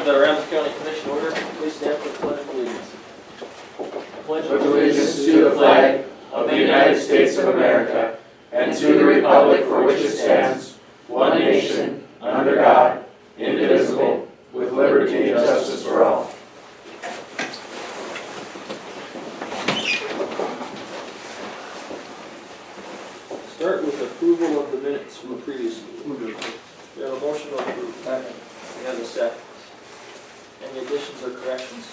of the Ramsey County Commission order. Please stand for the pledge of allegiance. Pledge allegiance to the flag of the United States of America and to the republic for which it stands, one nation, under God, indivisible, with liberty and justice for all. Start with approval of the minutes from the previous meeting. We have a motion to approve. Second. We have a second. Any additions or corrections?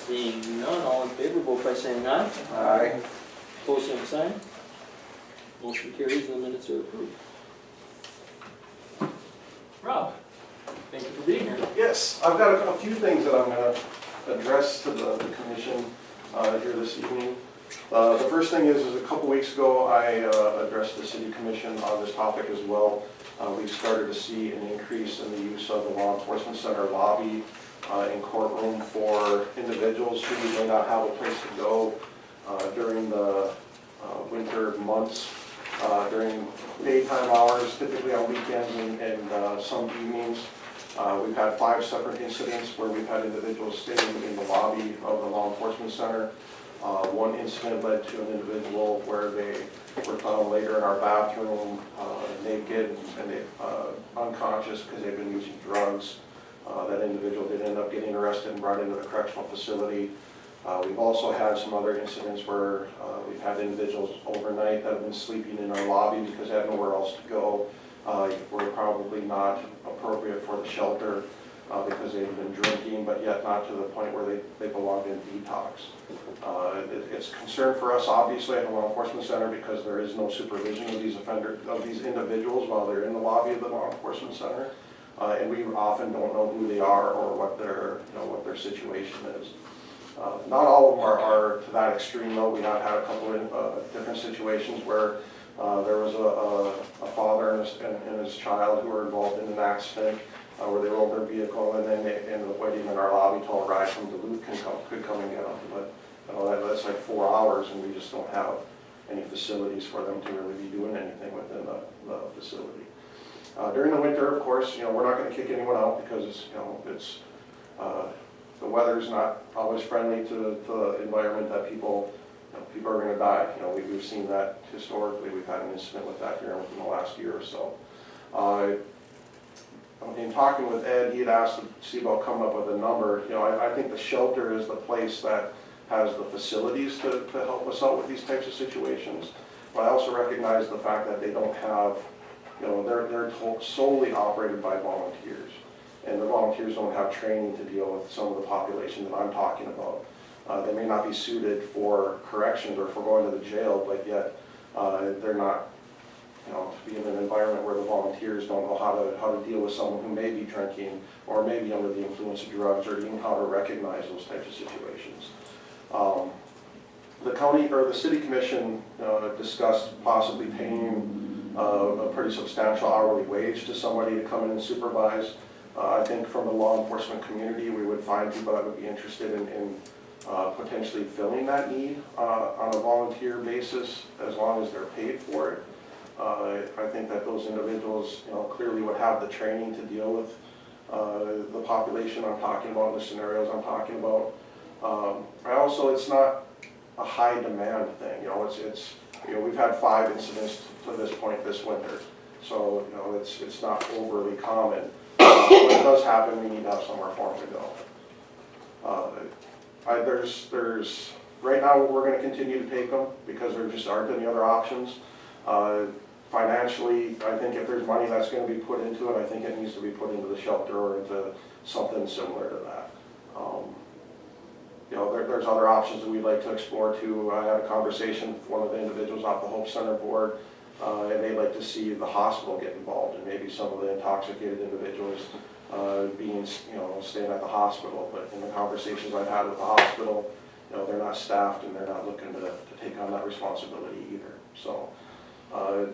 Seeing none, all in favor, vote by saying aye. Aye. Opposed, same sign. Motion carries and the minutes are approved. Rob, thank you for being here. Yes, I've got a few things that I'm going to address to the commission here this evening. The first thing is a couple weeks ago I addressed the city commission on this topic as well. We've started to see an increase in the use of the law enforcement center lobby in courtroom for individuals who may not have a place to go during the winter months, during daytime hours, typically on weekends and some evenings. We've had 5 separate incidents where we've had individuals staying in the lobby of the law enforcement center. One incident led to an individual where they were found later in our bathroom naked and unconscious because they've been using drugs. That individual did end up getting arrested and brought into the correctional facility. We've also had some other incidents where we've had individuals overnight that have been sleeping in our lobby because they have nowhere else to go. We're probably not appropriate for the shelter because they've been drinking, but yet not to the point where they belong in detox. It's a concern for us, obviously, at the law enforcement center because there is no supervision of these individuals while they're in the lobby of the law enforcement center, and we often don't know who they are or what their situation is. Not all of them are to that extreme, though. We have had a couple of different situations where there was a father and his child who were involved in an accident where they rolled their vehicle and then they ended up waiting in our lobby till a ride from Duluth could come and get them. But that's like 4 hours, and we just don't have any facilities for them to really be doing anything within the facility. During the winter, of course, we're not going to kick anyone out because it's the weather's not always friendly to the environment that people are going to die. We've seen that historically. We've had an incident with that here within the last year or so. In talking with Ed, he had asked to see about coming up with a number. I think the shelter is the place that has the facilities to help us out with these types of situations. But I also recognize the fact that they don't have, they're solely operated by volunteers. And the volunteers don't have training to deal with some of the population that I'm talking about. They may not be suited for corrections or for going to the jail, but yet they're not, to be in an environment where the volunteers don't know how to deal with someone who may be drinking or maybe under the influence of drugs, or even how to recognize those types of situations. The county or the city commission discussed possibly paying a pretty substantial hourly wage to somebody to come in and supervise. I think from the law enforcement community, we would find people that would be interested in potentially filling that need on a volunteer basis as long as they're paid for it. I think that those individuals clearly would have the training to deal with the population I'm talking about, the scenarios I'm talking about. It's not a high demand thing. We've had 5 incidents to this point this winter, so it's not overly common. When it does happen, we need to have somewhere for them to go. Right now we're going to continue to take them because there just aren't any other options. Financially, I think if there's money that's going to be put into it, I think it needs to be put into the shelter or into something similar to that. There's other options that we'd like to explore too. I had a conversation with one of the individuals off the Hope Center board, and they'd like to see the hospital get involved and maybe some of the intoxicated individuals staying at the hospital. But in the conversations I've had with the hospital, they're not staffed and they're not looking to take on that responsibility either. So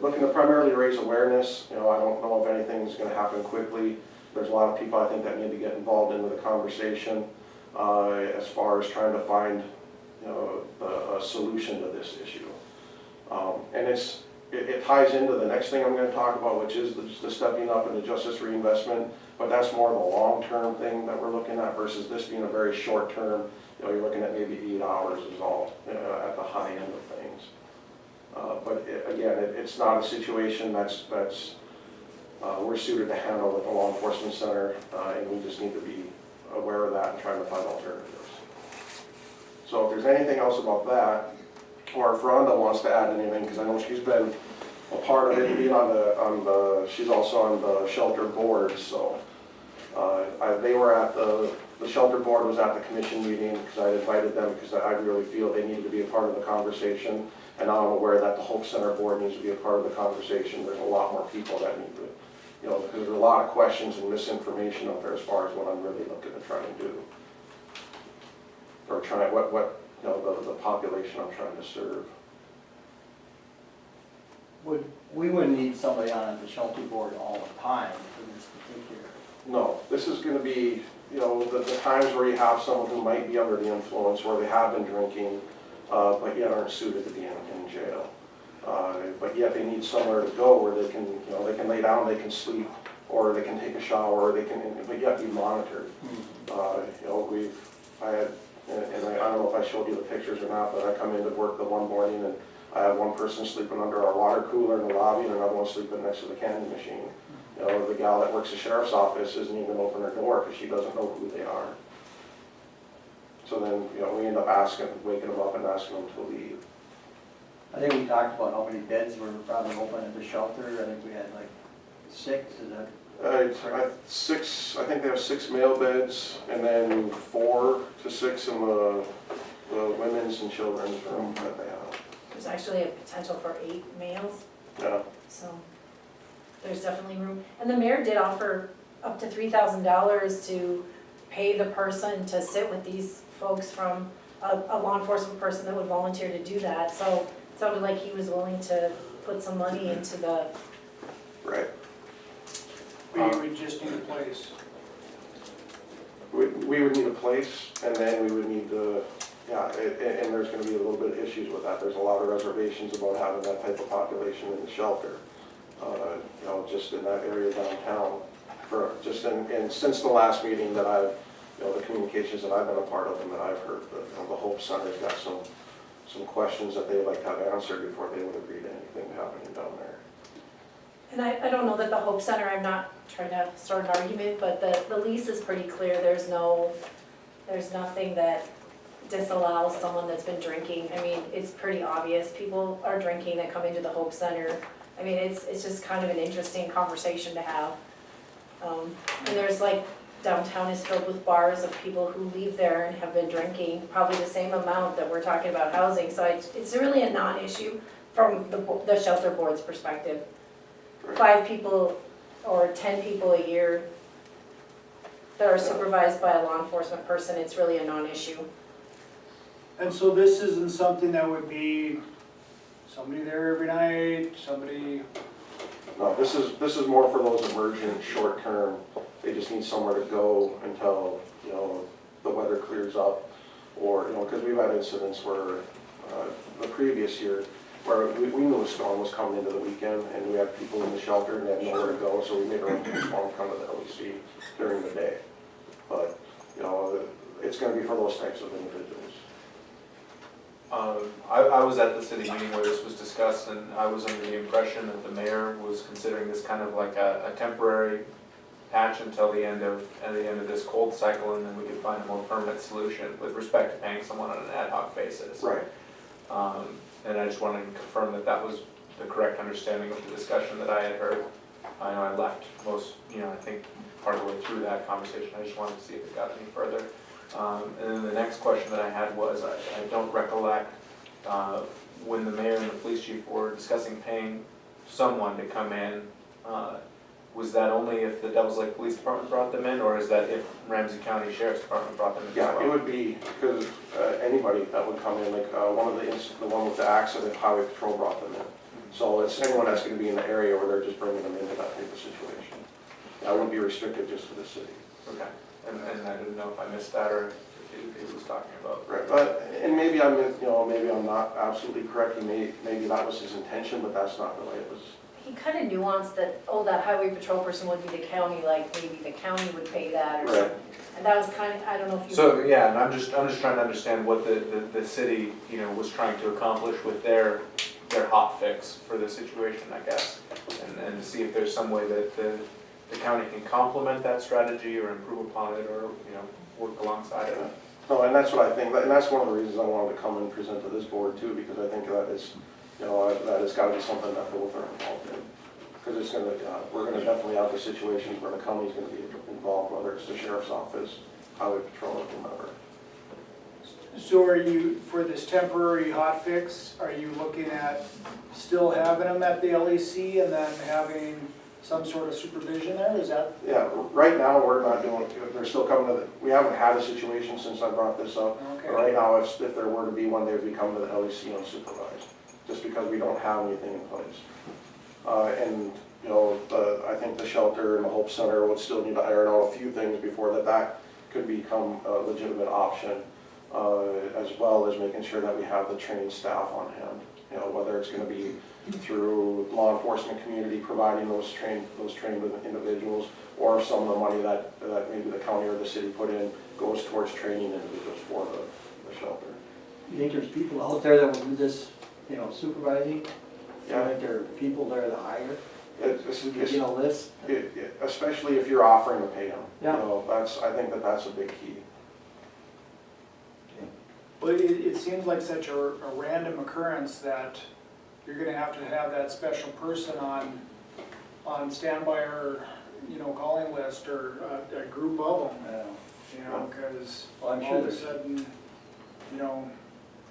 looking to primarily raise awareness. I don't know if anything's going to happen quickly. There's a lot of people I think that need to get involved into the conversation as far as trying to find a solution to this issue. And it ties into the next thing I'm going to talk about, which is the stepping up and the justice reinvestment But that's more the long-term thing that we're looking at versus this being a very short-term, you're looking at maybe 8 hours is all, at the high end of things. But again, it's not a situation that's we're suited to handle with the law enforcement center, and we just need to be aware of that and trying to find alternatives. So if there's anything else about that, or if Rhonda wants to add anything, because I know she's been a part of it, being she's also on the shelter board, so they were at the shelter board was at the commission meeting because I invited them because I really feel they needed to be a part of the conversation. And now I'm aware that the Hope Center board needs to be a part of the conversation. There's a lot more people that need to, because there's a lot of questions and misinformation out there as far as what I'm really looking to try and do. Or trying, the population I'm trying to serve. We wouldn't need somebody on the shelter board all the time for this particular. No, this is going to be, the times where you have someone who might be under the influence, where they have been drinking, but yet aren't suited to be in jail. But yet they need somewhere to go where they can lay down, they can sleep, or they can take a shower, but yet be monitored. I had, and I don't know if I showed you the pictures or not, but I come into work the one morning and I have one person sleeping under our water cooler in the lobby and another one sleeping next to the candy machine. The gal that works the sheriff's office isn't even open her door because she doesn't know who they are. So then, we end up waking them up and asking them to leave. I think we talked about how many beds were probably open at the shelter. I think we had like 6, is that? 6, I think they have 6 male beds and then 4 to 6 in the women's and children's room that they have. There's actually a potential for 8 males, Yeah. so there's definitely room. And the mayor did offer up to $3,000 to pay the person to sit with these folks from a law enforcement person that would volunteer to do that. So it sounded like he was willing to put some money into the. Right. We would just need a place. We would need a place, and then we would need to, and there's going to be a little bit of issues with that. There's a lot of reservations about having that type of population in the shelter, just in that area downtown. And since the last meeting that I've, the communications that I've been a part of and that I've heard, the Hope Center's got some questions that they'd like to have answered before they would agree to anything happening down there. And I don't know that the Hope Center, I'm not trying to start an argument, but the lease is pretty clear. There's nothing that disallows someone that's been drinking. I mean, it's pretty obvious. People are drinking that come into the Hope Center. I mean, it's just kind of an interesting conversation to have. And there's like, downtown is filled with bars of people who leave there and have been drinking, probably the same amount that we're talking about housing. So it's really a non-issue from the shelter board's perspective. 5 people or 10 people a year that are supervised by a law enforcement person, it's really a non-issue. And so this isn't something that would be somebody there every night, somebody. No, this is more for those emergent, short term. They just need somewhere to go until, the weather clears up. Or, because we've had incidents where the previous year, where we knew a storm was coming into the weekend and we had people in the shelter and they had nowhere to go, so we made our own storm come to the LEC during the day. But, it's going to be for those types of individuals. I was at the city meeting where this was discussed, and I was under the impression that the mayor was considering this kind of like a temporary patch until the end of this cold cycle, and then we could find a more permanent solution with respect to paying someone on an ad hoc basis. Right. And I just wanted to confirm that that was the correct understanding of the discussion that I had heard. I know I left I think part of the way through that conversation. I just wanted to see if it got any further. And then the next question that I had was, I don't recollect when the mayor and the police chief were discussing paying someone to come in, was that only if the Devils Lake Police Department brought them in, or is that if Ramsey County Sheriff's Department brought them in as well? Yeah, it would be, because anybody that would come in, like the one with the accident, Highway Patrol brought them in. So it's anyone that's going to be in the area where they're just bringing them into that type of situation. That wouldn't be restricted just to the city. Okay, and I didn't know if I missed that or if he was talking about. Right, and maybe maybe I'm not absolutely correct. Maybe that was his intention, but that's not the way it was he kind of nuanced that, oh, that highway patrol person would be the county, like maybe the county would pay that or Right. something. And that was kind of, I don't know if you. So, yeah, and I'm just trying to understand what the city, you know, was trying to accomplish with their hot fix for the situation, I guess. And to see if there's some way that the county can complement that strategy or improve upon it or, you know, work alongside of it. No, and that's what I think, and that's one of the reasons I wanted to come and present to this board too, because I think that is, you know, that it's gotta be something that both are involved in. Because it's gonna, we're gonna definitely have the situations where the county's gonna be involved, whether it's the sheriff's office, highway patrol, or whomever. So are you, for this temporary hot fix, are you looking at still having them at the LEC and then having some sort of supervision there? Is that? Yeah, right now, we're not doing, they're still coming to the, we haven't had a situation since I brought this up. But Okay. right now, if there were to be one, they would be coming to the LEC unsupervised, just because we don't have anything in place. And, you know, I think the shelter and the Hope Center would still need to iron out a few things before that could become a legitimate option, as well as making sure that we have the trained staff on hand. You know, whether it's gonna be through law enforcement community providing those trained individuals, or if some of the money that maybe the county or the city put in goes towards training individuals for the shelter. You think there's people out there that will do this, you know, supervising? Yeah. You think there are people there to hire? It's, You know, list? especially if you're offering to pay them. Yeah. You know, I think that's a big key. Well, it seems like such a random occurrence that you're gonna have to have that special person on standby or, you know, calling list or a group of them, you know, because Well, I'm all sure of a there's, sudden, you know,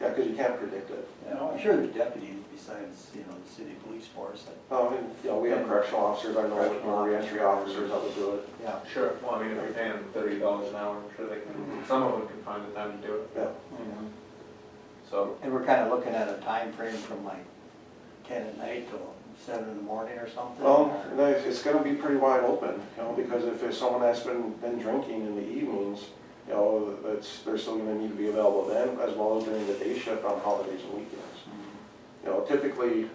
Yeah, because you can't predict it. you know, I'm sure there's deputies besides, you know, the city police force that, And, you know, we have correctional officers, I know, Correctional reentry officers that would do it. yeah. Sure, well, I mean, if you're paying them $30 an hour, I'm sure they can, some of them can find the time to do it, Mhm. so. And we're kind of looking at a time frame from like 10 at night till 7 in the morning or something? Well, or- no, it's gonna be pretty wide open, you know, because if it's someone that's been drinking in the evenings, you know, they're still gonna need to be available then, as well as during the day shift on holidays and weekends. You know, typically,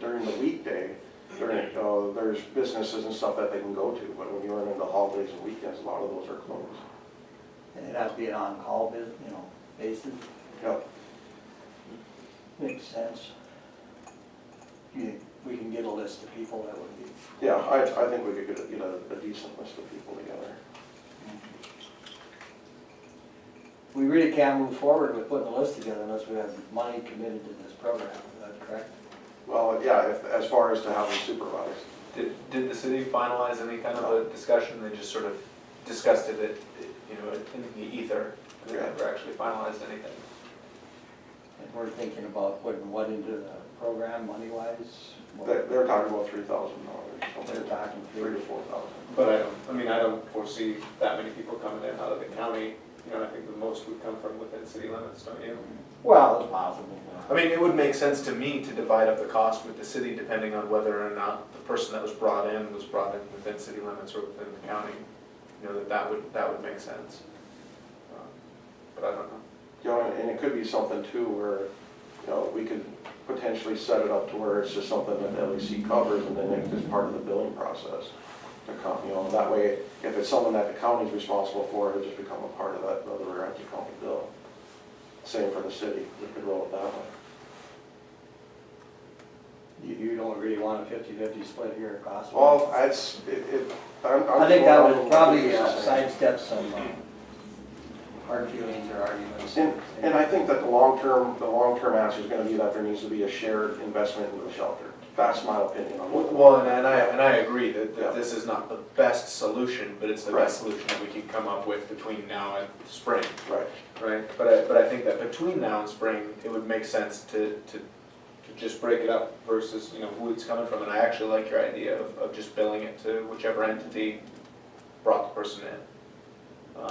during the weekday, there's businesses and stuff that they can go to, but when you run into holidays and weekends, a lot of those are closed. And it has to be an on-call basis? Yep. Makes sense. We can get a list of people that would be. Yeah, I think we could get a decent list of people together. We really can't move forward with putting a list together unless we have money committed to this program, is that correct? Well, yeah, as far as to have them supervised. Did the city finalize any kind of a discussion? They just sort of discussed it, you know, in the ether. They never actually finalized anything. And we're thinking about putting what into the program, money-wise? They're talking about $3,000. They're talking $3,000 to $4,000. But I don't foresee that many people coming in out of the county. You know, I think the most would come from within city limits, don't you? Well, it's possible. I mean, it would make sense to me to divide up the cost with the city depending on whether or not the person that was brought in within city limits or within the county. You know, that would make sense. But I don't know. You know, and it could be something too where, you know, we could potentially set it up to where it's just something that the LEC covers and then it's just part of the billing process. You know, that way, if it's something that the county's responsible for, it'll just become a part of that other Ramsey County bill. Same for the city, we could roll it that way. You don't really want a 50-50 split here across? Well, I'm I think that would probably sidestep some hard feelings or arguments. And I think that the long-term answer is gonna be that there needs to be a shared investment into the shelter. That's my opinion on what. Well, and I agree that Yeah. this is not the best solution, but it's the Right. best solution that we can come up with between now and spring, Right. right? But I think that between now and spring, it would make sense to just break it up versus, you know, who it's coming from. And I actually like your idea of just billing it to whichever entity brought the person in.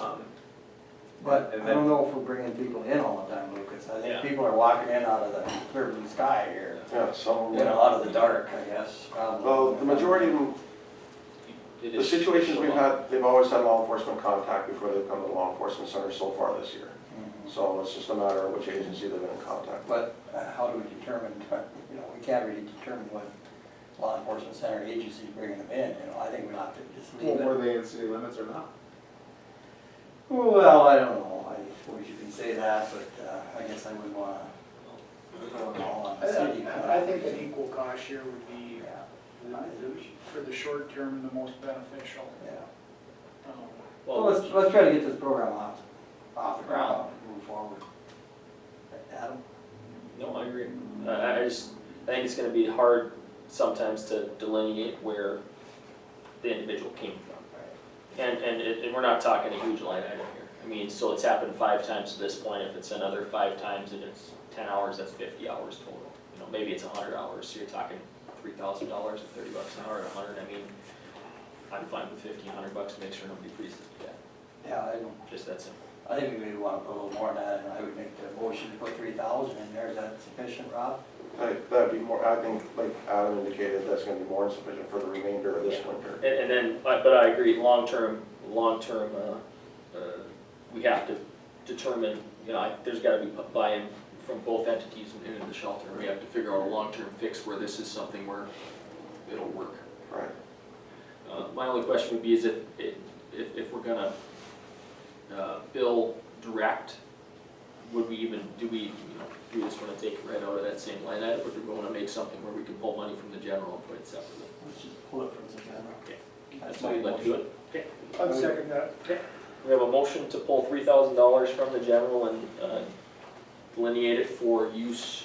But and I then- don't know if we're bringing people in all the time, Lucas. I Yeah. think people are walking in out of the clear blue sky here. Yeah, some, You know, out of the dark, I guess, probably. well, the majority of them, the situations we've had, they've always had law enforcement contact before they've come to the law enforcement center so far this year. Mhm. So it's just a matter of which agency they've been in contact with. But how do we determine, you know, we can't really determine what enforcement center agency bringing them in, you know, I think we have to just leave Well, it. were they in city limits or not? Well, I don't know, I suppose you can say that, but I guess I wouldn't wanna go all on the city. I think an equal cost share would be, Yeah, for the short term, the most beneficial. yeah. Um, Well, let's try to get this program off the ground and move forward. Adam? No, I agree. I think it's gonna be hard sometimes to delineate where the individual came from. And we're not talking a huge line item here. I mean, so it's happened 5 times to this point. If it's another 5 times and it's 10 hours, that's 50 hours total. You know, maybe it's 100 hours, so you're talking $3,000 at $30 an hour at 100. I mean, I'm fine with $1,500 to make sure nobody freezes to death. Yeah, Just that simple. I think we maybe wanna put a little more on that, and I would make the motion to put 3,000 in there, is that sufficient, Rob? That'd be more, I think, like Adam indicated, that's gonna be more than sufficient for the remainder of this winter. And then, but I agree, long-term, we have to determine, you know, there's gotta be buy-in from both entities in the shelter. We have to figure out a long-term fix where this is something where it'll work. Right. My only question would be is if we're gonna bill direct, would we even, do we just wanna take it right out of that same line item, or do we wanna make something where we can pull money from the general and put it separately? Let's just pull it from the general. Okay. That's So my we'd like to do motion. it? I'd second that. We have a motion to pull $3,000 from the general and delineate it for use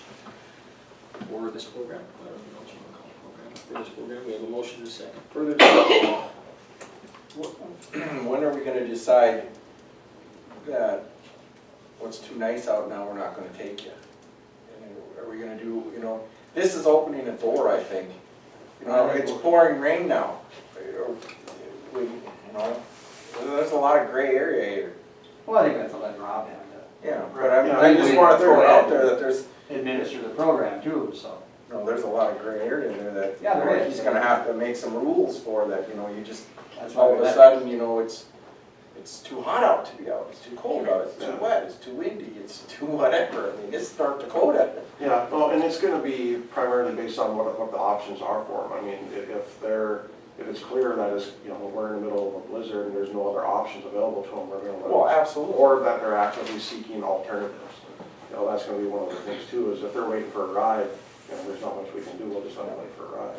for this program. I don't know what you want to call it, program. For this program, we have a motion to second. Further discussion? When are we gonna decide that what's too nice out now, we're not gonna take you? And are we gonna do, you know, this is opening a door, I think. You know, it's pouring rain now. We, you know, there's a lot of gray area here. Well, I think that's a let Rob have to Yeah, but I just wanna throw it out there that there's, administer the program too, so. you know, there's a lot of gray area in there that, Yeah, there you know, is. he's gonna have to make some rules for that, you know, you just, That's why all we of a let, sudden, you know, it's too hot out to be out, it's too cold out, it's too wet, it's too windy, it's too whatever. I mean, it's North Dakota. Yeah, well, and it's gonna be primarily based on what the options are for them. I mean, if it's clear that it's, you know, we're in the middle of a blizzard and there's no other options available to them, we're gonna let them. Well, absolutely. Or that they're actively seeking alternatives. You know, that's gonna be one of the things too, is if they're waiting for a ride, you know, there's not much we can do, we'll just let them wait for a ride.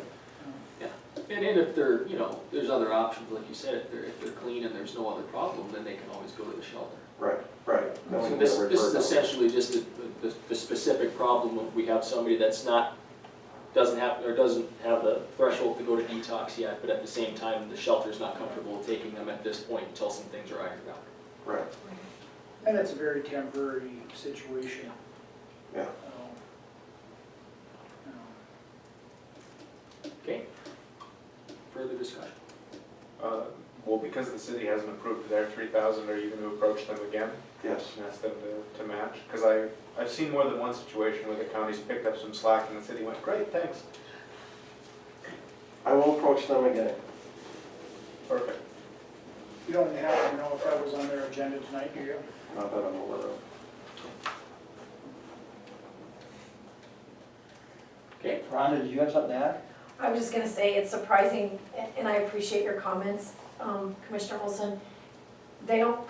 And if they're, you know, there's other options, like you said, if they're clean and there's no other problem, then they can always go to the shelter. Right, right. Then we So can this get is referred out. essentially just the specific problem of we have somebody that's doesn't have the threshold to go to detox yet, but at the same time, the shelter's not comfortable with taking them at this point until some things are ironed out. Right, And it's a very temporary situation. yeah. Okay? Further discussion? Well, because the city hasn't approved their 3,000, are you going to approach them again Yes. and ask them to match? Because I've seen more than one situation where the county's picked up some slack and the city went, great, thanks. I will approach them again. Perfect. You don't happen to know if that was on their agenda tonight, do you? Not that I'm aware of. Okay? Rhonda, did you have something to add? I'm just gonna say, it's surprising, and I appreciate your comments, Commissioner Olson.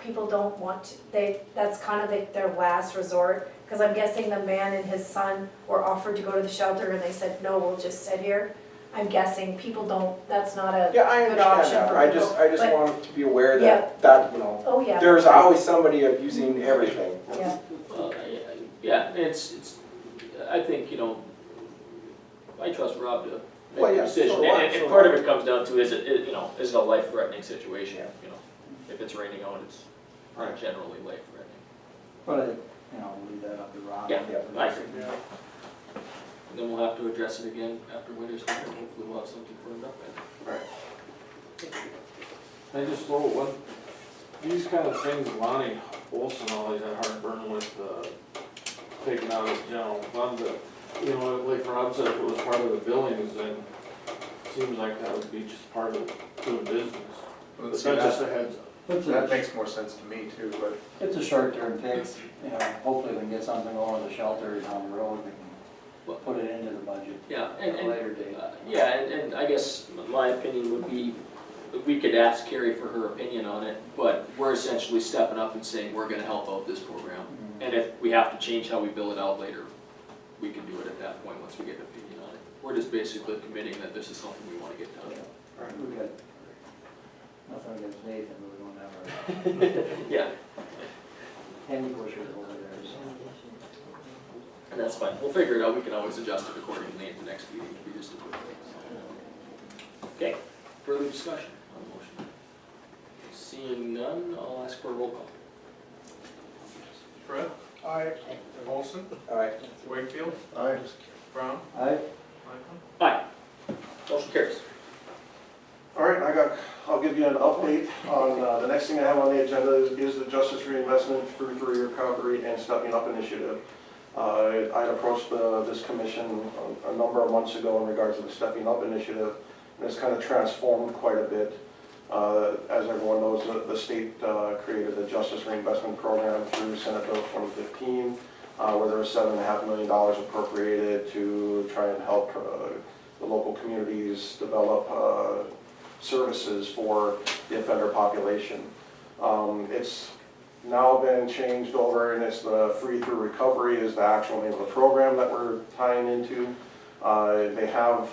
People don't want to, that's kind of their last resort, because I'm guessing the man and his son were offered to go to the shelter, and they said, no, we'll just sit here. I'm guessing people don't, that's not a Yeah, I good option understand for that. people. I just but- want to be aware Yeah. that, you know, Oh, yeah. there's always somebody abusing everything. Yeah, Well, yeah, it's, I think, you know, I trust Rob to Well, make yeah, a decision. so do I, And so part do of I. it comes down to, is it a life-threatening situation? Yeah. You know, if it's raining out, it's Right. generally life-threatening. But I think, we'll leave that up to Rob. Yeah, I agree. Yeah. And then we'll have to address it again after winter's time, and hopefully we'll have something firmed up then. Right. I just throw one, these kind of things, Lonnie Olson always had heartburn with, taking out of general fund, but, you know, like Rob said, if it was part of the billings, then it seems like that would be just part of doing business. Well, But see, that's just a heads up. that makes more sense to me too, but It's a short-term fix, hopefully we can get something over the shelter down the road, we can put it into the budget. Yeah, And- at a later date. Yeah, and I guess my opinion would be, we could ask Carrie for her opinion on it, but we're essentially stepping up and saying, we're gonna help out this program. And if we have to change how we bill it out later, we can do it at that point, once we get an opinion on it. We're just basically committing that this is something we wanna get done. We got nothing against Nathan, but we don't have our Yeah, handy pushers over there, so. and that's fine, we'll figure it out, we can always adjust it accordingly at the next meeting, if we just do it. Okay, further discussion on the motion? Seeing none, I'll ask for a roll call. Fred? I, Olson? Alright. Wakefield? Aye. Brown? Aye. Michael? Aye. Motion carries. All right, I'll give you an update on, the next thing I have on the agenda is the Justice Reinvestment Through Recovery and Stepping Up Initiative. I approached this commission a number of months ago in regards to the Stepping Up Initiative, and it's kind of transformed quite a bit. As everyone knows, the state created the Justice Reinvestment Program through Senate Bill 2015, where there was $7.5 million appropriated to try and help the local communities develop services for the offender population. It's now been changed over, and it's the Free Through Recovery is the actual name of the program that we're tying into. They have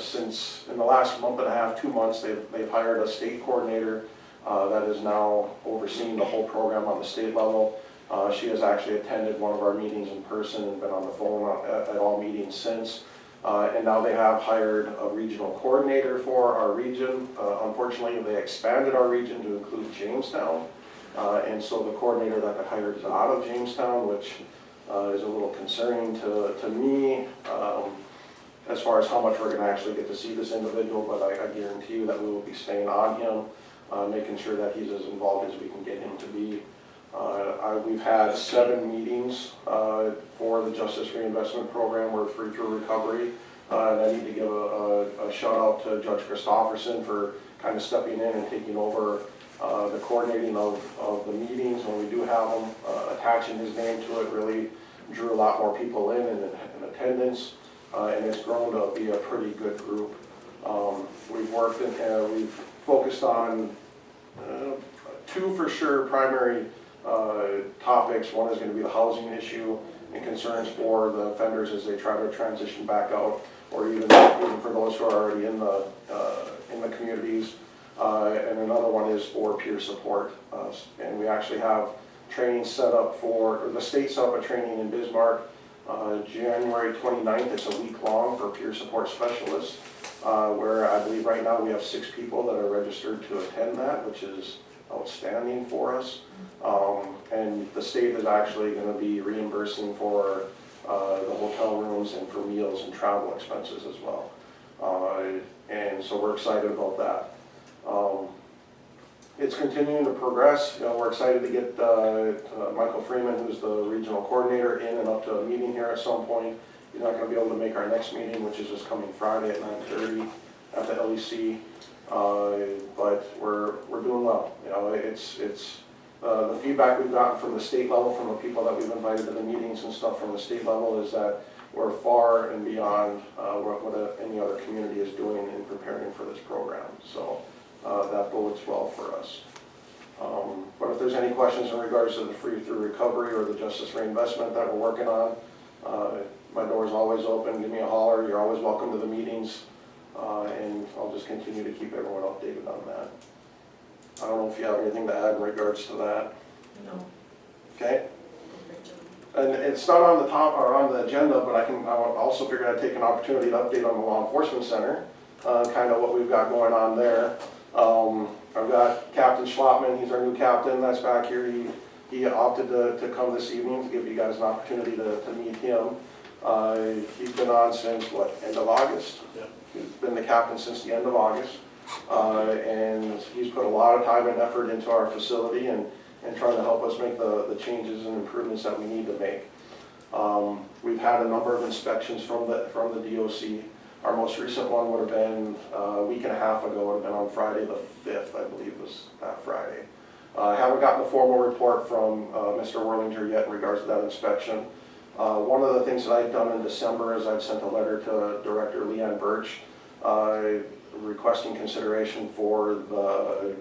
since in the last month and a half, 2 months, they've hired a state coordinator that is now overseeing the whole program on the state level. She has actually attended one of our meetings in person and been on the phone at all meetings since. And now they have hired a regional coordinator for our region. Unfortunately, they expanded our region to include Jamestown. And so the coordinator that got hired is out of Jamestown, which is a little concerning to me as far as how much we're gonna actually get to see this individual, but I guarantee you that we will be staying on him, making sure that he's as involved as we can get him to be. We've had 7 meetings for the Justice Reinvestment Program. We're Free Through Recovery. And I need to give a shout out to Judge Christofferson for kind of stepping in and taking over the coordinating of the meetings when we do have them. Attaching his name to it really drew a lot more people in attendance, and it's grown to be a pretty good group. We've worked and we've focused on 2 for sure primary topics. One is going to be the housing issue and concerns for the offenders as they try to transition back out, or even for those who are already in the communities. And another one is for peer support. And we actually have training set up or the state set up a training in Bismarck January 29th. It's a week long for peer support specialists, where I believe right now we have 6 people that are registered to attend that, which is outstanding for us. And the state is actually going to be reimbursing for the hotel rooms and for meals and travel expenses as well. And so we're excited about that. It's continuing to progress. You know, we're excited to get Michael Freeman, who's the regional coordinator, in and up to a meeting here at some point. He's not going to be able to make our next meeting, which is this coming Friday at 9:30 at the LEC. But we're doing well. You know, it's the feedback we've gotten from the state level, from the people that we've invited to the meetings and stuff from the state level, is that we're far and beyond what any other community is doing in preparing for this program. So that bodes well for us. But if there's any questions in regards to the Free Through Recovery or the Justice Reinvestment that we're working on, my door is always open. Give me a holler. You're always welcome to the meetings. And I'll just continue to keep everyone updated on that. I don't know if you have anything to add in regards to that. No. Okay? And it's not on the top or on the agenda, but I also figured I'd take an opportunity to update on the Law Enforcement Center, kind of what we've got going on there. I've got Captain Schlotman. He's our new captain that's back here. He opted to come this evening to give you guys an opportunity to meet him. He's been on since, end of August? Yeah. He's been the captain since the end of August. And he's put a lot of time and effort into our facility and trying to help us make the changes and improvements that we need to make. We've had a number of inspections from the DOC. Our most recent one would have been a week and a half ago, would have been on Friday the 5th, I believe was that Friday. I haven't gotten a formal report from Mr. Worlinger yet in regards to that inspection. One of the things that I've done in December is I've sent a letter to Director Leanne Birch requesting consideration for the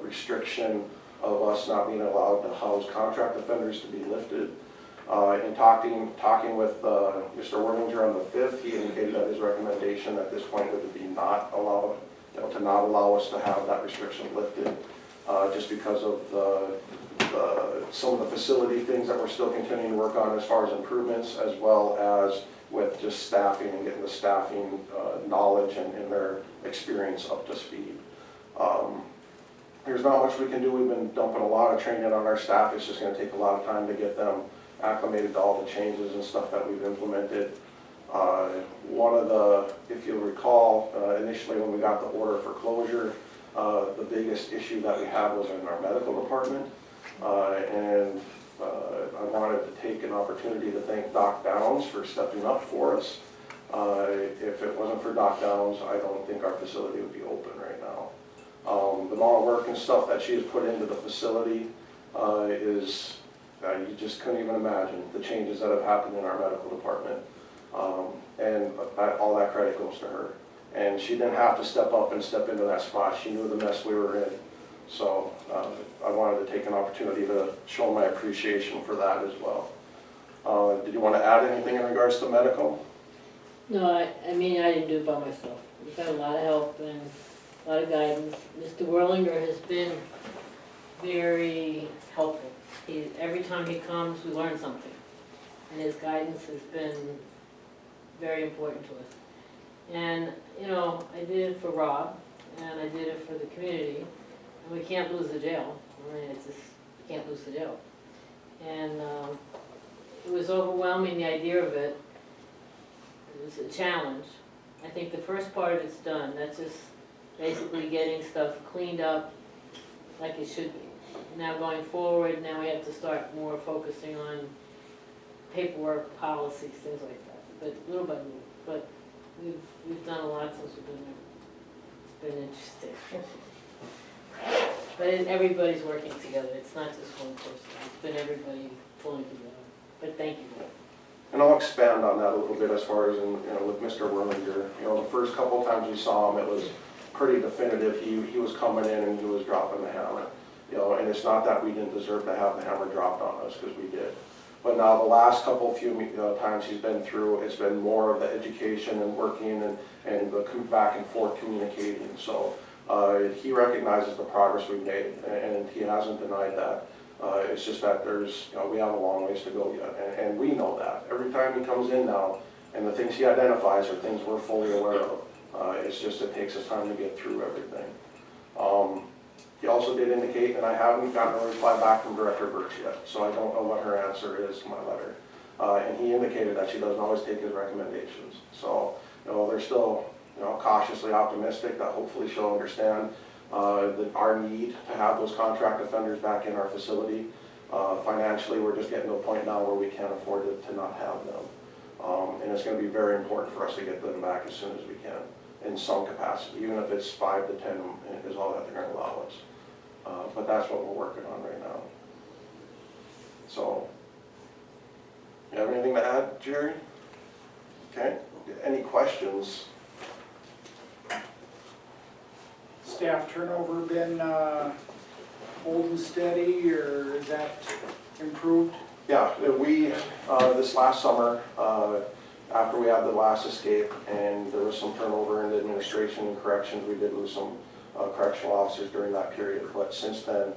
restriction of us not being allowed to house contract offenders to be lifted. In talking with Mr. Worminger on the 5th, he indicated that his recommendation at this point would be not allowed, to not allow us to have that restriction lifted, just because of some of the facility things that we're still continuing to work on as far as improvements, as well as with just staffing and getting the staffing knowledge and their experience up to speed. There's not much we can do. We've been dumping a lot of training on our staff. It's just going to take a lot of time to get them acclimated to all the changes and stuff that we've implemented. One of the, if you'll recall, initially when we got the order for closure, the biggest issue that we had was in our medical department. I wanted to take an opportunity to thank Doc Downs for stepping up for us. If it wasn't for Doc Downs, I don't think our facility would be open right now. The amount of work and stuff that she has put into the facility is, you just couldn't even imagine the changes that have happened in our medical department. All that credit goes to her. And she didn't have to step up and step into that spot. She knew the mess we were in. So I wanted to take an opportunity to show my appreciation for that as well. Did you want to add anything in regards to medical? No, I mean, I didn't do it by myself. We've got a lot of help and a lot of guidance. Mr. Whirlinger has been very helpful. Every time he comes, we learn something. And his guidance has been very important to us. And, I did it for Rob, and I did it for the community. And we can't lose the jail. I mean, it's just, you can't lose the jail. And it was overwhelming, the idea of it. It was a challenge. I think the first part of it's done. That's just basically getting stuff cleaned up like it should be. Now going forward, now we have to start more focusing on paperwork, policies, things like that. But little by little. But we've done a lot since we've been there. It's been interesting. But everybody's working together. It's not just one person. It's been everybody pulling together. But thank you. And I'll expand on that a little bit as far as with Mr. Worminger. The first couple of times we saw him, it was pretty definitive. He was coming in and he was dropping the hammer. And it's not that we didn't deserve to have the hammer dropped on us, because we did. But now the last few times he's been through, it's been more of the education and working and the back and forth communicating. So he recognizes the progress we've made, and he hasn't denied that. It's just that we have a long ways to go yet, and we know that. Every time he comes in now, and the things he identifies are things we're fully aware of. It's just it takes us time to get through everything. He also did indicate, and I haven't gotten a reply back from Director Birch yet, so I don't know what her answer is to my letter. And he indicated that she doesn't always take his recommendations. So, they're still, cautiously optimistic that hopefully she'll understand our need to have those contract offenders back in our facility. Financially, we're just getting to a point now where we can't afford to not have them. And it's going to be very important for us to get them back as soon as we can, in some capacity, even if it's 5 to 10 is all that they're going to allow us. But that's what we're working on right now. So, you have anything to add, Jerry? Okay, any questions? Staff turnover been holding steady, or is that improved? Yeah, we, this last summer, after we had the last escape and there was some turnover in the administration and corrections, we did lose some correctional officers during that period. But since then,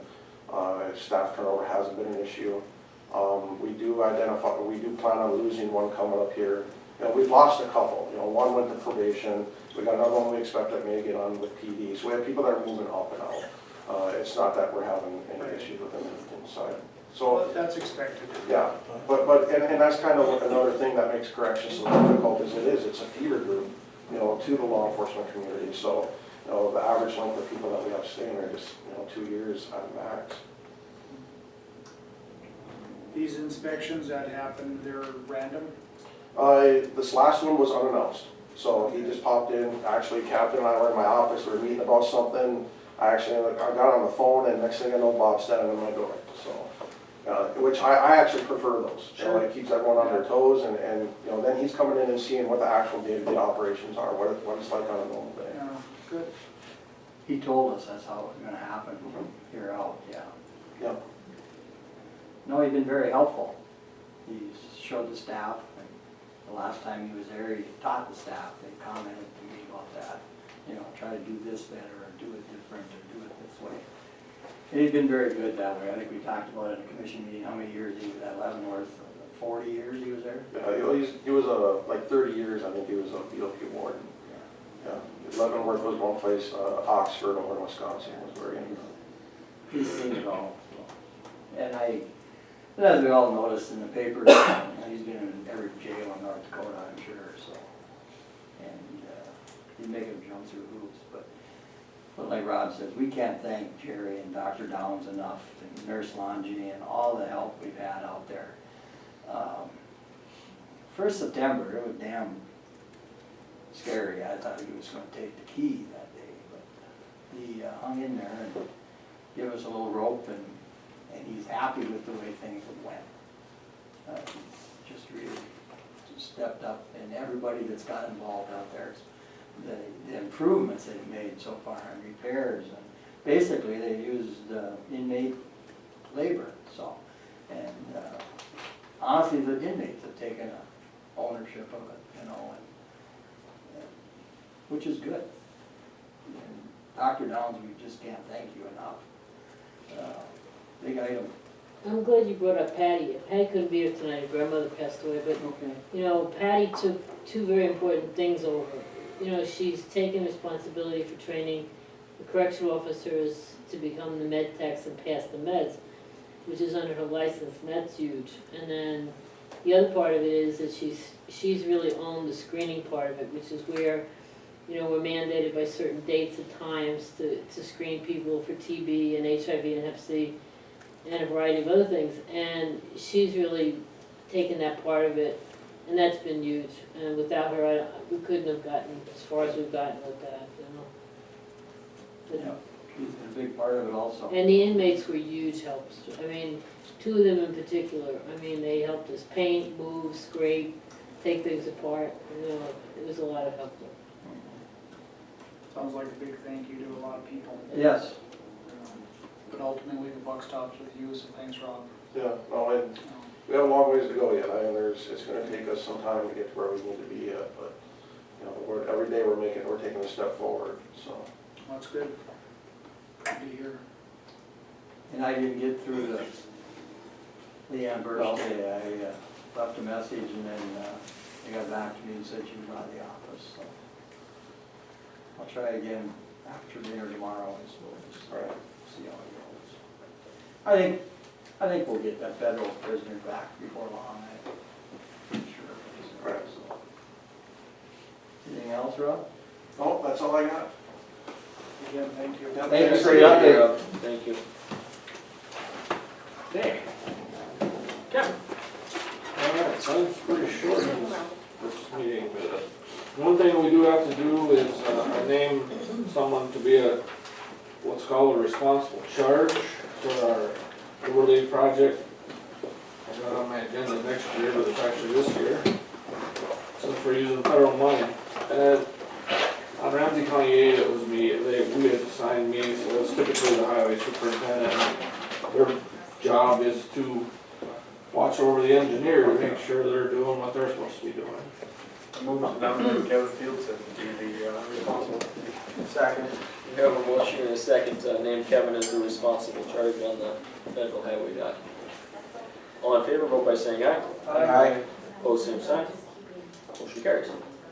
staff turnover hasn't been an issue. We do plan on losing one coming up here. We've lost a couple. One went to probation. We got another one we expect that may get on with PD. So we have people that are moving up and out. It's not that we're having any issues with them inside. So Well, that's expected. yeah, but that's kind of another thing that makes corrections so difficult as it's a feeder group, to the law enforcement community. So, the average length of people that we have staying are just, 2 years at max. These inspections that happen, they're random? This last one was unannounced. So he just popped in. Actually, Captain and I were in my office. We were meeting about something. I got on the phone, and next thing I know, Bob's standing at my door. So which I actually prefer those. You know, it keeps everyone on their toes, and, you know, then he's coming in and seeing what the actual day-to-day operations are, what it's like on a normal day. Yeah, good. He told us that's how it was gonna happen from here out, yeah. Yeah. No, he's been very helpful. He's showed the staff, and the last time he was there, he taught the staff, they commented to me about that. You know, try to do this better, or do it different, or do it this way. And he's been very good that way. I think we talked about it in a commission meeting, how many years he was at Leavenworth, 40 years he was there? Yeah, he was like 30 years, I think he was a BOP warden. Yeah, Leavenworth was one place, Oxford over in Wisconsin was very interesting. He's seen it all. So. And as we all noticed in the paper, he's been in every jail in North Dakota, I'm sure, so. And he's making them jump through hoops, but like Rob says, we can't thank Jerry and Dr. Downs enough, and Nurse Longy, and all the help we've had out there. 1st September, it was damn scary. I thought he was gonna take the key that day, but he hung in there and gave us a little rope, and he's happy with the way things have went. He's just really stepped up, and everybody that's got involved out there, the improvements they've made so far in repairs, and basically they used inmate labor, so. And honestly, the inmates have taken ownership of it, you know, and which is good. And Dr. Downs, we just can't thank you enough. Big item. I'm glad you brought up Patty. Patty couldn't be here tonight, her grandmother passed away, but, you know, Patty took two very important things over. You know, she's taken responsibility for training the correctional officers to become the med techs and pass the meds, which is under her license, and that's huge. And then the other part of it is that she's really owned the screening part of it, which is where, you know, we're mandated by certain dates and times to screen people for TB and HIV and Hep C and a variety of other things. And she's really taken that part of it, and that's been huge. And without her, we couldn't have gotten as far as we've gotten with that, you know. Yeah, she's been a big part of it also. And the inmates were huge helps. I mean, two of them in particular, I mean, they helped us paint, move, scrape, take things apart. You know, it was a lot of help there. Sounds like a big thank you to a lot of people. Yes. But ultimately, the buck stops with you, so thanks, Rob. Yeah, no, and we have a long ways to go yet. I mean, it's gonna take us some time to get to where we need to be yet, but, you know, every day we're taking a step forward, so. That's good. Good to hear. And I didn't get through the Leanne birthday. I left a message, and then they got back to me and said she was out of the office, so. I'll try again after dinner tomorrow, I suppose. All right. See how it goes. I think we'll get that federal prisoner back before long, I'm sure. Right. So. Anything else, Rob? Oh, that's all I got. Again, thank you. Yeah, Thanks thanks for your update. Thank you. Okay. Kevin? All right, so it's pretty short, this meeting, but one thing we do have to do is name someone to be what's called a responsible charge for our overlay project. I got on my agenda next year, but it's actually this year, since we're using federal money. And on Ramsey County 8, it was me, we had assigned me, so it's typically the highway superintendent. Their job is to watch over the engineer to make sure they're doing what they're supposed to be doing. Move to nominate Kevin Fields to be the responsible. Second. We have a motion and a second to name Kevin as the responsible charge on the federal highway document. All in favor, vote by saying aye. Aye. Opposed, same sign. Motion carries.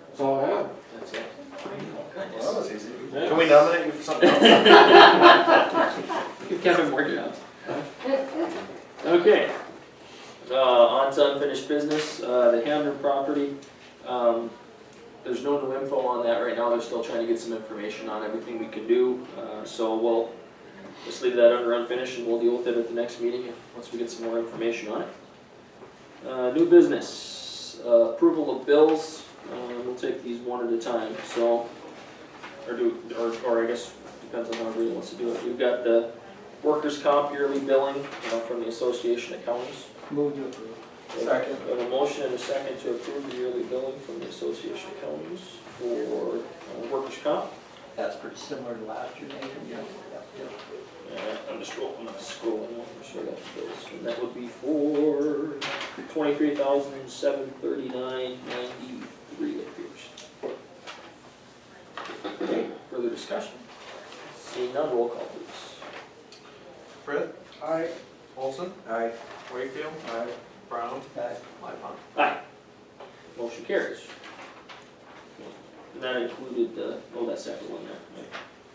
That's all I have. That's it. Well, that was easy. Yeah. Can we nominate you for something else? Give Kevin more jobs. Okay. On to unfinished business, the Hamden property. There's no new info on that right now. They're still trying to get some information on everything we can do. So we'll just leave that under unfinished, and we'll deal with it at the next meeting once we get some more information on it. New business, approval of bills. We'll take these one at a time. So, or I guess depends on how everybody wants to do it. We've got the workers' comp yearly billing, from the Association of Counties. Move to approve. Second. We have a motion and a second to approve the yearly billing from the Association of Counties for workers' comp. That's pretty similar to last year, Nathan. Yeah. I'm just scrolling over, so I got the bills, and that would be for $23,739.93 it appears. Okay, further discussion? Seeing none, roll call please. Frith, Aye. Olson, Aye. Wakefield, Brown, Aye. Lightfoot. Aye. Motion carries. And that included, that second one there.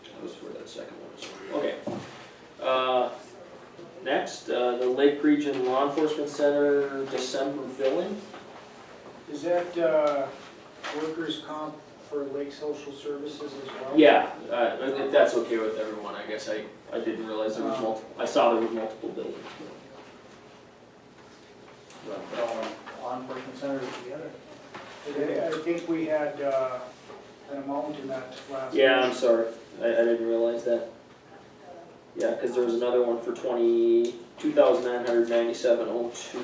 That was where that second one was. Okay. Next, the Lake Region Law Enforcement Center December billing. Is that, workers' comp for Lake Social Services as well? Yeah, if that's okay with everyone, I guess I didn't realize there was multiple, I saw there was multiple billings. Law enforcement center together. I think we had, an amount in that last. Yeah, I'm sorry, I didn't realize that. Yeah, because there was another one for $2,997.02.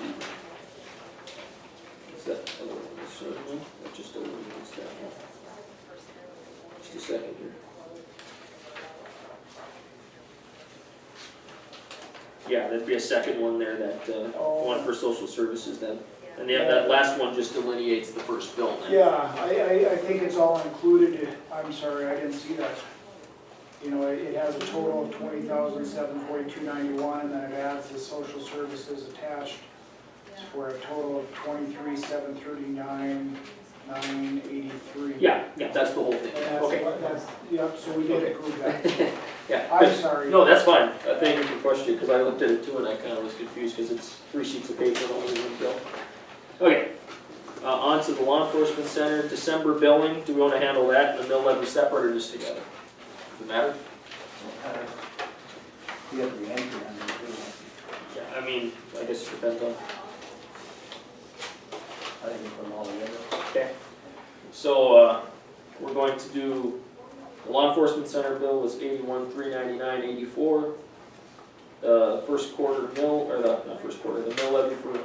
Is that other one, certainly, or just eliminates that one? Just a second here. Yeah, there'd be a second one there, that, one for social services then. And that last one just delineates the first bill then. Yeah, I think it's all included, I'm sorry, I didn't see that. It has a total of $20,742.91, and then it adds the social services attached for a total of $23,739.983. Yeah, that's the whole thing, And okay. Yep, so we did approve that. Yeah. I'm sorry. No, that's fine, thank you for questioning, because I looked at it too and I kind of was confused, because it's 3 sheets of paper and only one bill. Okay, on to the Law Enforcement Center, December billing, do we want to handle that and the mill levy separate or just together? Does it matter? You have the entry on there too. Yeah, I mean, I guess it depends on. I think we put them all together. Okay. So, we're going to do, the Law Enforcement Center bill was $81,399.84. First quarter mill, or not first quarter, the mill levy for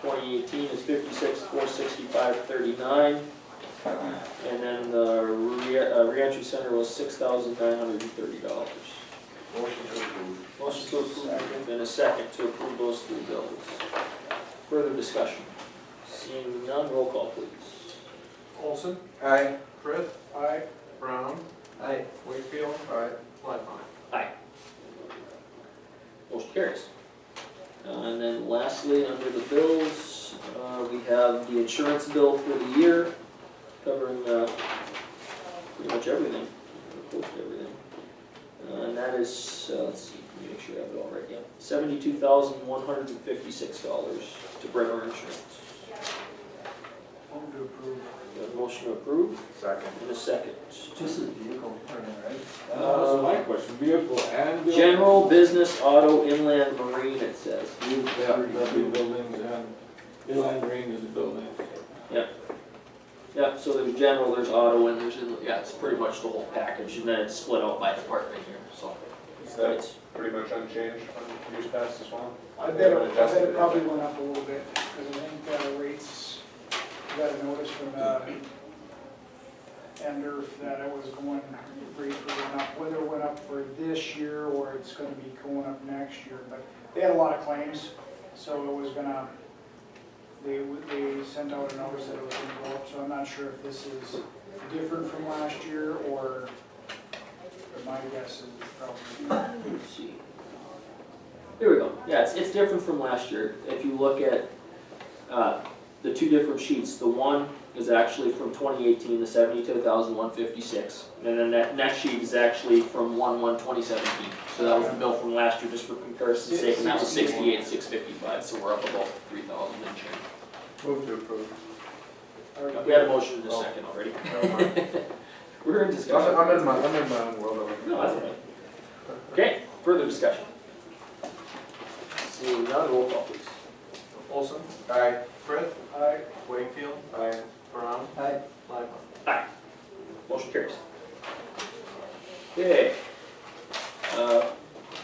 2018 is $56,465.39. And then the reentry center was $6,930. Motion to approve. Motion to approve, and a second to approve those 3 bills. Further discussion? Seeing none, roll call please. Olson, Aye. Frith, Aye. Brown, Aye. Wakefield, Lightfoot. Aye. Motion carries. And then lastly, under the bills, we have the insurance bill for the year, covering pretty much everything, or close to everything. And that is, let's see, let me make sure I have it all right, yeah, $72,156 to bring our insurance. Move to approve. We have a motion to approve, Second. and a second. This is vehicle, right? That was my question, vehicle and buildings? General, business, auto, inland, marine, it says. Yeah, that'd be buildings and inland marine is the buildings. Yeah, so there's general, there's auto, and there's, yeah, it's pretty much the whole package, and then it's split out by department here, so. Is that pretty much unchanged from years past as well? I bet it probably went up a little bit, because I think rates, we got a notice from Ender that it was going, rates were going up, whether it went up for this year or it's gonna be going up next year, but they had a lot of claims, so it was gonna, they sent out a notice that it was gonna go up, so I'm not sure if this is different from last year, or my guess is probably. Let's see. Here we go. Yeah, it's different from last year. If you look at the 2 different sheets, the one is actually from 2018, the $72,156, and then that next sheet is actually from 1/1/2017. So that was the bill from last year, just for comparison's sake, and that was $68,655. So we're up about $3,000 and change. Move to approve. We had a motion in a second already. We're in discussion. I'm in my own world over here. No, that's okay. Okay, further discussion. Seeing none, roll call please. Olson, Aye. Frith, Aye. Wakefield, Brown, Aye. Lightfoot. Motion carries. Okay.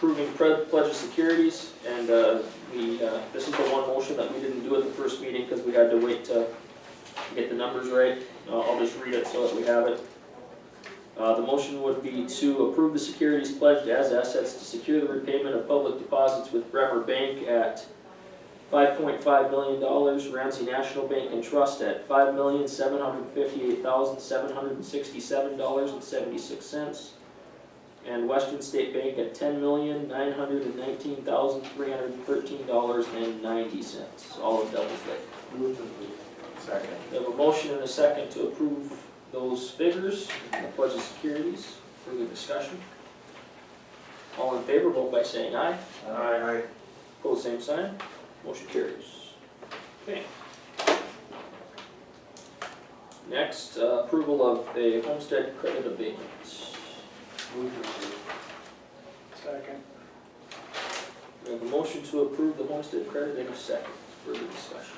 approving pledge of securities, and this is the one motion that we didn't do at the first meeting because we had to wait to get the numbers right. I'll just read it so that we have it. The motion would be to approve the securities pledged as assets to secure the repayment of public deposits with Bremer Bank at $5.5 million, Ramsey National Bank and Trust at $5,758,767.76, and Western State Bank at $10,919,313.90, all of Devils Lake. Move to approve. Second. We have a motion and a second to approve those figures, and the pledge of securities. Further discussion? All in favor, vote by saying aye. Aye. Pose same sign. Motion carries. Okay. Next, approval of a homestead credit abatement. Move to approve. Second. We have a motion to approve the homestead credit in a second. Further discussion?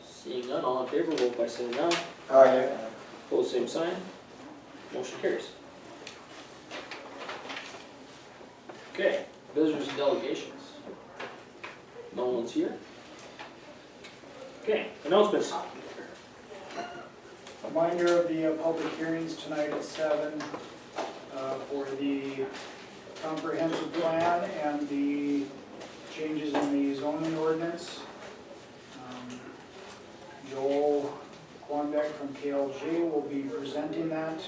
Seeing none, all in favor, vote by saying aye. Aye. Pose same sign. Motion carries. Okay, visitors and delegations. No one's here. Okay, announcements. Reminder of the public hearings tonight at 7 for the comprehensive plan and the changes in the zoning ordinance. Joel Quanbeck from KLJ will be presenting that.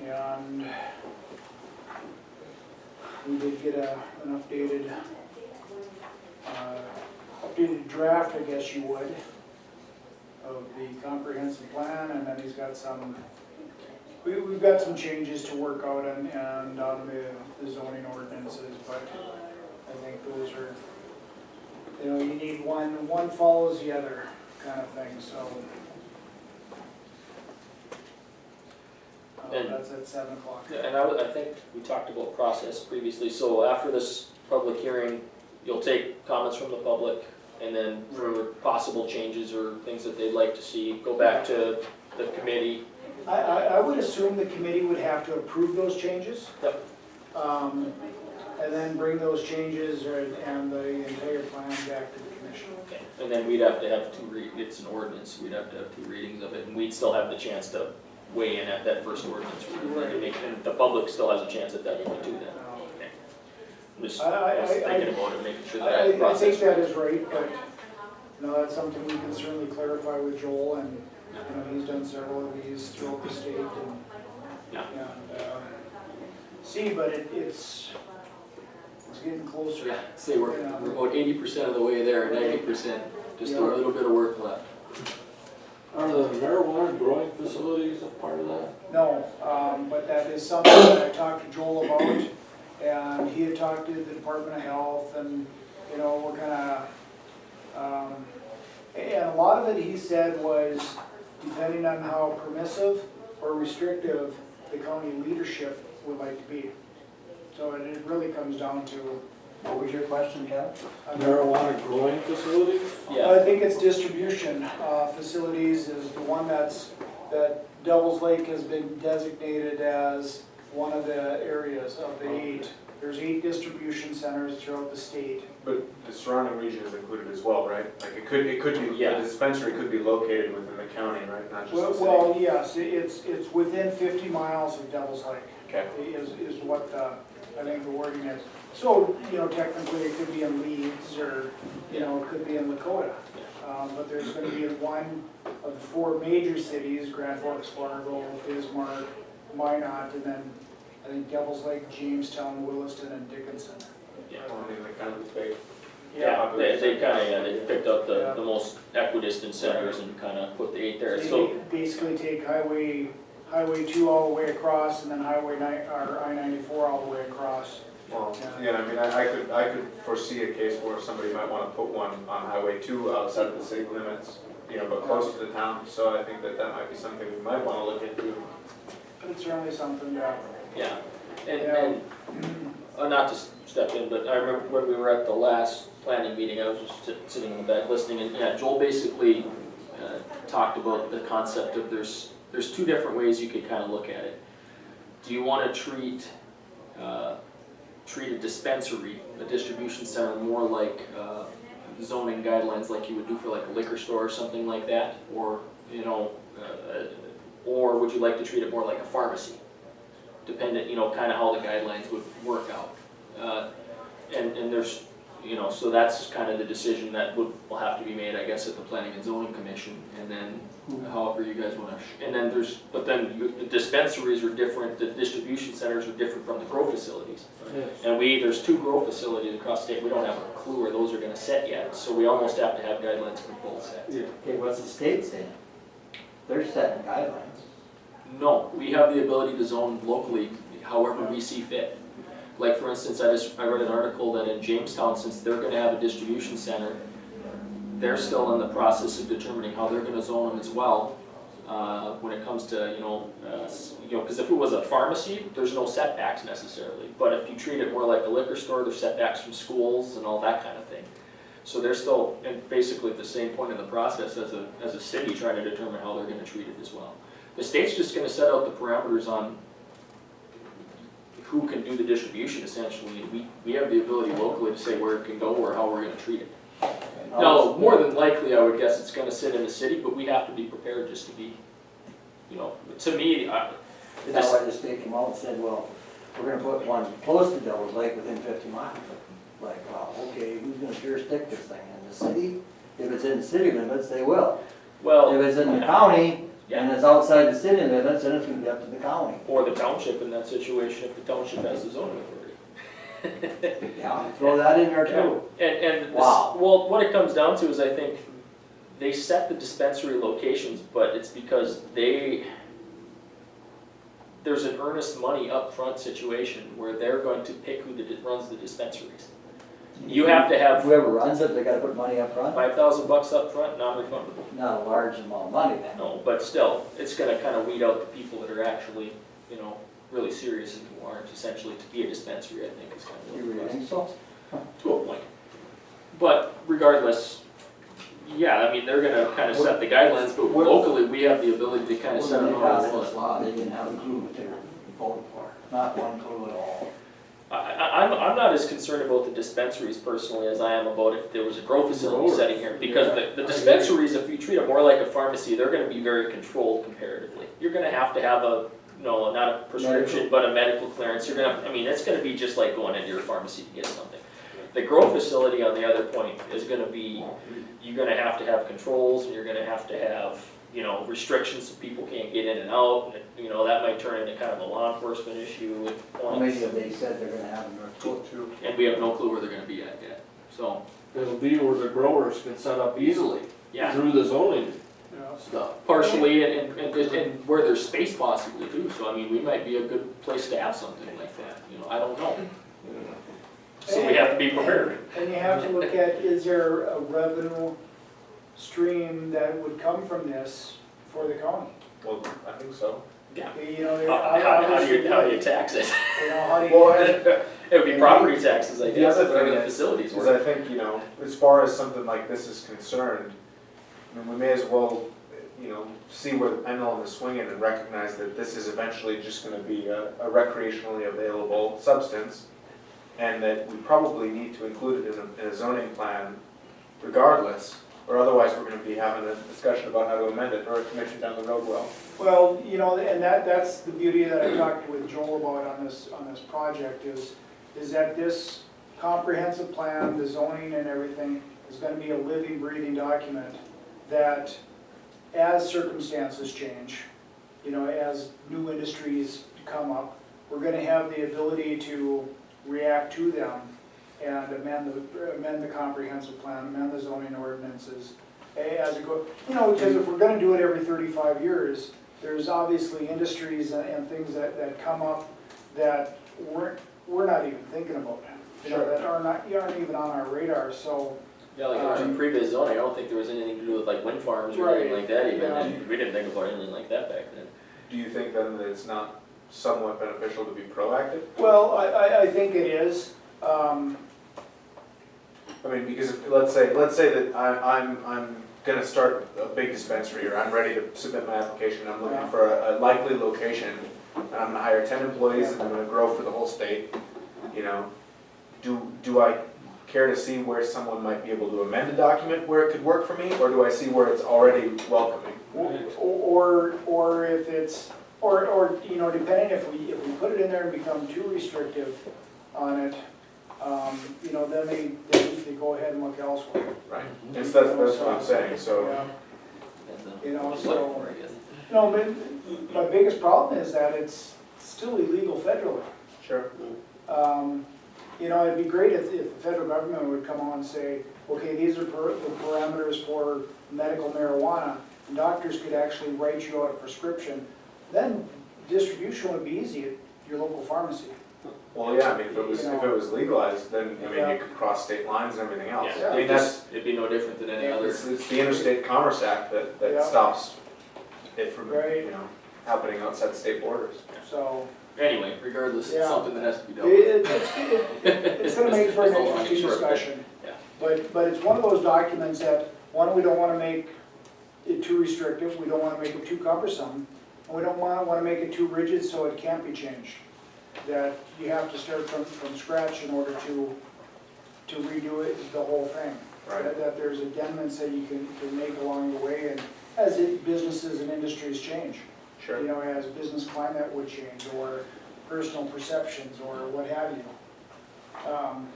And we did get an updated draft, I guess you would, of the comprehensive plan, and then he's got some, we've got some changes to work out and on the zoning ordinances, but I think those are, you need one follows the other kind of thing, so. And- That's at 7 o'clock. Yeah, and I think we talked about process previously, so after this public hearing, you'll take comments from the public, and then for possible changes or things that they'd like to see, go back to the committee. I would assume the committee would have to approve those changes. Yep. And then bring those changes and the entire plan back to the commission. Okay. And then we'd have to have it's an ordinance, we'd have to have 2 readings of it, and we'd still have the chance to weigh in at that first ordinance reading. And the public still has a chance at that point too then. Okay. I'm just thinking about it, making sure that I process. think that is right, but, that's something we can certainly clarify with Joel, and, he's done several of these throughout the state, and, Yeah. see, but it's getting closer. Yeah, say we're about 80% of the way there, 90%, just a little bit of work left. Are the marijuana growing facilities a part of that? No, but that is something that I talked to Joel about, and he had talked to the Department of Health, and, we're kinda, and a lot of it, he said, was depending on how permissive or restrictive the county leadership would like to be. So it really comes down to, What was your question, Cal? Marijuana growing facilities? Yeah, I think it's distribution facilities is the one that Devil's Lake has been designated as one of the areas of the 8. There's 8 distribution centers throughout the state. But the surrounding region is included as well, right? Like it could be, Yeah. the dispensary could be located within the county, right? Not just the city. Well, yes, it's within 50 miles of Devil's Lake. Okay. Is what I think the wording is. So, technically it could be in Leeds or, it could be in Dakota. But there's going to be in one of the 4 major cities, Grand Forks, Fargo, Bismarck, Minot, and then I think Devil's Lake, Jamestown, Williston, and Dickinson. yeah. Well, I mean, like kind of big. Yeah, they they picked up the most equidistant centers and kind of put the 8 there, They so. basically take Highway 2 all the way across, and then I-94 all the way across. Well, yeah, I mean, I could foresee a case where somebody might want to put one on Highway 2 outside of the city limits, but close to the town, so I think that might be something we might want to look into. But it's certainly something that, Yeah, and not to step in, but I remember when we were at the last planning meeting, I was just sitting in the back listening, and yeah, Joel basically talked about the concept of there's 2 different ways you could kind of look at it. Do you want to treat treat a dispensary, a distribution center, more like zoning guidelines like you would do for like a liquor store or something like that? Or, you know, or would you like to treat it more like a pharmacy? Dependent, you know, kind of how the guidelines would work out. And there's, you know, so that's kind of the decision that will have to be made, I guess, at the Planning and Zoning Commission, and then however you guys want to, and then there's, but then the dispensaries are different, the distribution centers are different from the grow facilities. Yes. And there's 2 grow facilities across state, we don't have a clue where those are gonna set yet, so we almost have to have guidelines for both sets. Yeah. Okay, what's the state saying? They're setting guidelines. No, we have the ability to zone locally however we see fit. Like for instance, I read an article that in Jamestown, since they're gonna have a distribution center, they're still in the process of determining how they're gonna zone them as well. When it comes to, because if it was a pharmacy, there's no setbacks necessarily. But if you treat it more like a liquor store, there's setbacks from schools and all that kind of thing. So they're still basically at the same point in the process as a city trying to determine how they're gonna treat it as well. The state's just gonna set out the parameters on who can do the distribution essentially. We have the ability locally to say where it can go or how we're gonna treat it. Now, more than likely, I would guess it's gonna sit in the city, but we have to be prepared just to be, to me, That's why the state came out and said, well, we're gonna put one close to Devil's Lake within 50 miles. Like, well, okay, who's gonna jurisdict this thing? In the city? If it's in the city limits, they will. well, If it's in the county, yeah. and it's outside the city limits, then it's gonna be up to the county. Or the township in that situation, if the township has the zoning authority. Yeah, throw that in there too. And Wow. well, what it comes down to is I think they set the dispensary locations, but it's because there's an earnest money upfront situation where they're going to pick who runs the dispensaries. You have to have Whoever runs it, they gotta put money up front. $5,000 up front, non-refundable. Not a large amount of money then. No, but still, it's gonna kind of weed out the people that are actually, really serious and who aren't, essentially, to be a dispensary, I think is kind of You what really it think so? is, to a point. But regardless, yeah, I mean, they're gonna kind of set the guidelines, but locally, we have the ability to kind of set When them they passed all. this law, they didn't have a clue what they were voting for. Not one clue at all. I'm not as concerned about the dispensaries personally as I am about if there was a grow facility Growers. setting here. Because the dispensaries, if you treat them more like a pharmacy, they're gonna be very controlled comparatively. You're gonna have to have not a prescription, but a medical clearance. You're gonna, it's gonna be just like going into your pharmacy to get something. The grow facility, on the other point, is gonna be, you're gonna have to have controls, and you're gonna have to have, restrictions so people can't get in and out. That might turn into kind of a law enforcement issue with How many points. have they said they're gonna have in North Dakota? And we have no clue where they're gonna be at yet. So, It'll be where the growers can set up easily yeah, through the zoning Yeah. stuff. partially, and where there's space possibly too. So, we might be a good place to have something like that, I don't know. So we have to be prepared. And you have to look at, is there a revenue stream that would come from this for the county? Well, I think so. Yeah. How How do you tax it? How do you? Well, It would be property taxes, I The guess, other whatever thing the is- facilities Because were. I think, as far as something like this is concerned, we may as well, see where the pendulum is swinging and recognize that this is eventually just gonna be a recreationally available substance, and that we probably need to include it in a zoning plan regardless, or otherwise we're gonna be having a discussion about how to amend it, or a commission down the road will. Well, and that's the beauty that I talked with Joel about on this project is that this comprehensive plan, the zoning and everything, is gonna be a living, breathing document that as circumstances change, as new industries come up, we're gonna have the ability to react to them and amend the comprehensive plan, amend the zoning ordinances as it goes. Because if we're gonna do it every 35 years, there's obviously industries and things that come up that we're not even thinking about, that aren't even on our radar, so. Yeah, like in previous zoning, I don't think there was anything to do with like wind farms or anything Right. like that even, Yeah. and we didn't think about anything like that back then. Do you think then that it's not somewhat beneficial to be proactive? Well, I think it is. Because let's say that I'm gonna start a big dispensary, or I'm ready to submit my application, I'm looking for a likely location, and I'm gonna hire 10 employees, and I'm gonna grow for the whole state. You know, do I care to see where someone might be able to amend a document where it could work for me, or do I see where it's already welcoming? Or if it's, or, you know, depending if we put it in there and become too restrictive on it, you know, then they go ahead and look elsewhere. Right. And so that's what I'm saying, so. Yeah. And, You know, the so- select board, I guess. No, but my biggest problem is that it's still illegal federally. Sure. You know, it'd be great if the federal government would come on and say, okay, these are the parameters for medical marijuana, and doctors could actually write you out a prescription. Then distribution would be easy at your local pharmacy. Well, yeah, I mean, if it was legalized, then, I mean, Yeah. you could cross state lines and everything else. Yeah, I mean, that's, it'd be no different than any other. it's the Interstate Commerce Act Yeah. that stops it from, Right. you know, happening outside state borders. So, Anyway, regardless, it's Yeah. something that has to be dealt with. it's gonna make for an It's a long and interesting short bit. discussion. Yeah. But it's one of those documents that, one, we don't wanna make it too restrictive, we don't wanna make it too cumbersome, and we don't wanna make it too rigid so it can't be changed. That you have to start from scratch in order to redo it, the whole thing. Right. That there's amendments that you can make along the way, and as businesses and industries change. Sure. You know, as business climate would change, or personal perceptions, or what have you.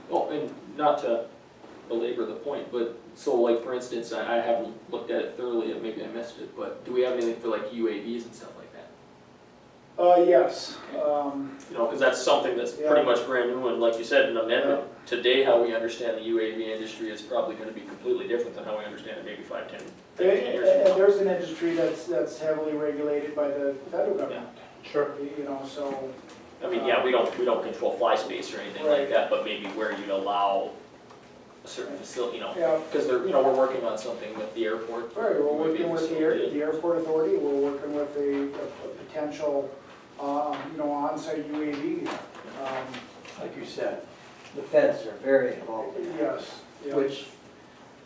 Well, and not to belabor the point, but, so like, for instance, I haven't looked at it thoroughly, and maybe I missed it, but do we have anything for like UAVs and stuff like that? Yes, You know, because that's something that's Yeah. pretty much brand new, and like you said, an amendment. Today, how we understand the UAV industry is probably gonna be completely different than how we understand it maybe 5, 10, 15 years and from now. there's an industry that's heavily regulated by the federal government, Sure. you know, so, I mean, yeah, we don't control fly space or anything like Right. that, but maybe where you'd allow a certain facility, you know, yeah. because they're, you know, we're working on something with the airport. Right, we're Maybe working with facility. the airport authority, we're working with a potential, you know, on-site UAV. Like you said, the feds are very involved, Yes, yeah. which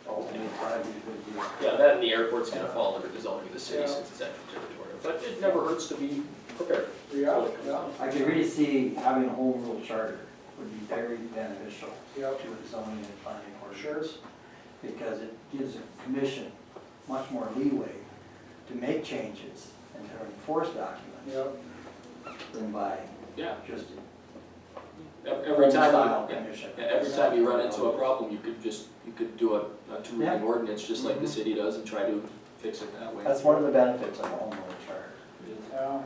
ultimately probably would be. Yeah, that and the airport's gonna fall under the zoning of the city Yeah. since it's extraterritorial, but it never hurts to be prepared. Yeah, yeah, I could really see having a home rule charter would be very beneficial yeah, to the zoning and planning ordinance. Because it gives the commission much more leeway to make changes and to enforce documents yeah. than by Yeah, just every time style you, commission. every time you run into a problem, you could do a two-reading Yeah. ordinance, just like the Mhm. city does, and try to fix it that way. That's one of the benefits of a home rule charter. Yeah,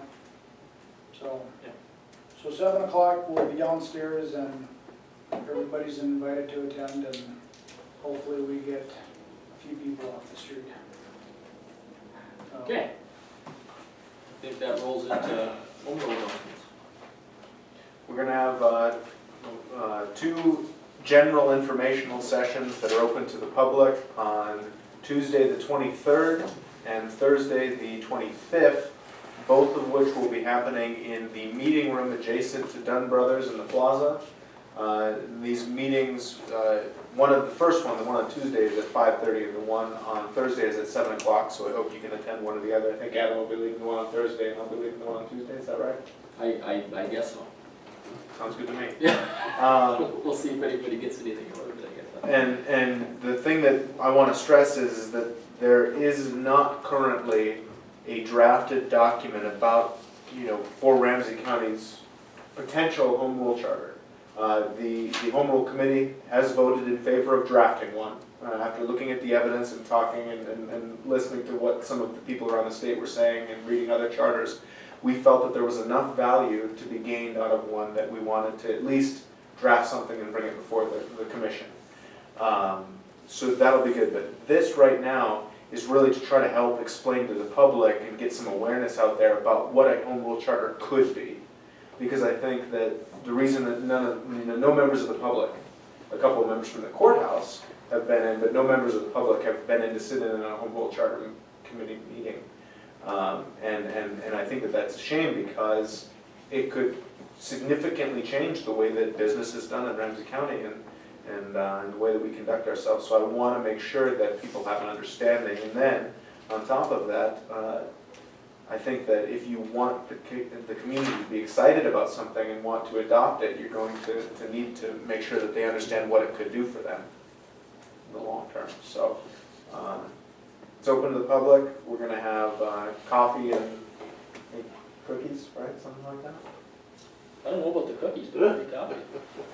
so, Yeah. so 7 o'clock, we'll be downstairs and everybody's invited to attend, and hopefully we get a few people off the street. Okay. I think that rolls into home rule announcements. We're gonna have 2 general informational sessions that are open to the public on Tuesday the 23rd and Thursday the 25th, both of which will be happening in the meeting room adjacent to Dunn Brothers in the plaza. These meetings, the first one, the one on Tuesday is at 5:30, and the one on Thursday is at 7 o'clock, so I hope you can attend one or the other. I think Adam will be leading the one on Thursday, and I'll be leading the one on Tuesday, is that right? I guess so. Sounds good to me. Yeah. We'll see if anybody gets anything out of it, I guess. And the thing that I want to stress is that there is not currently a drafted document about, for Ramsey County's potential home rule charter. The home rule committee has voted in favor of drafting one, after looking at the evidence and talking and listening to what some of the people around the state were saying and reading other charters. We felt that there was enough value to be gained out of one that we wanted to at least draft something and bring it before the commission. So that'll be good, but this right now is really to try to help explain to the public and get some awareness out there about what a home rule charter could be. Because I think that the reason that no members of the public, a couple of members from the courthouse have been in, but no members of the public have been in to sit in on a home rule charter committee meeting. And I think that that's a shame because it could significantly change the way that business is done in Ramsey County and the way that we conduct ourselves. So I want to make sure that people have an understanding. And then, on top of that, I think that if you want the community to be excited about something and want to adopt it, you're going to need to make sure that they understand what it could do for them in the long term. So it's open to the public. We're going to have coffee and cookies, right? Something like that. I don't know about the cookies, but there'll be coffee.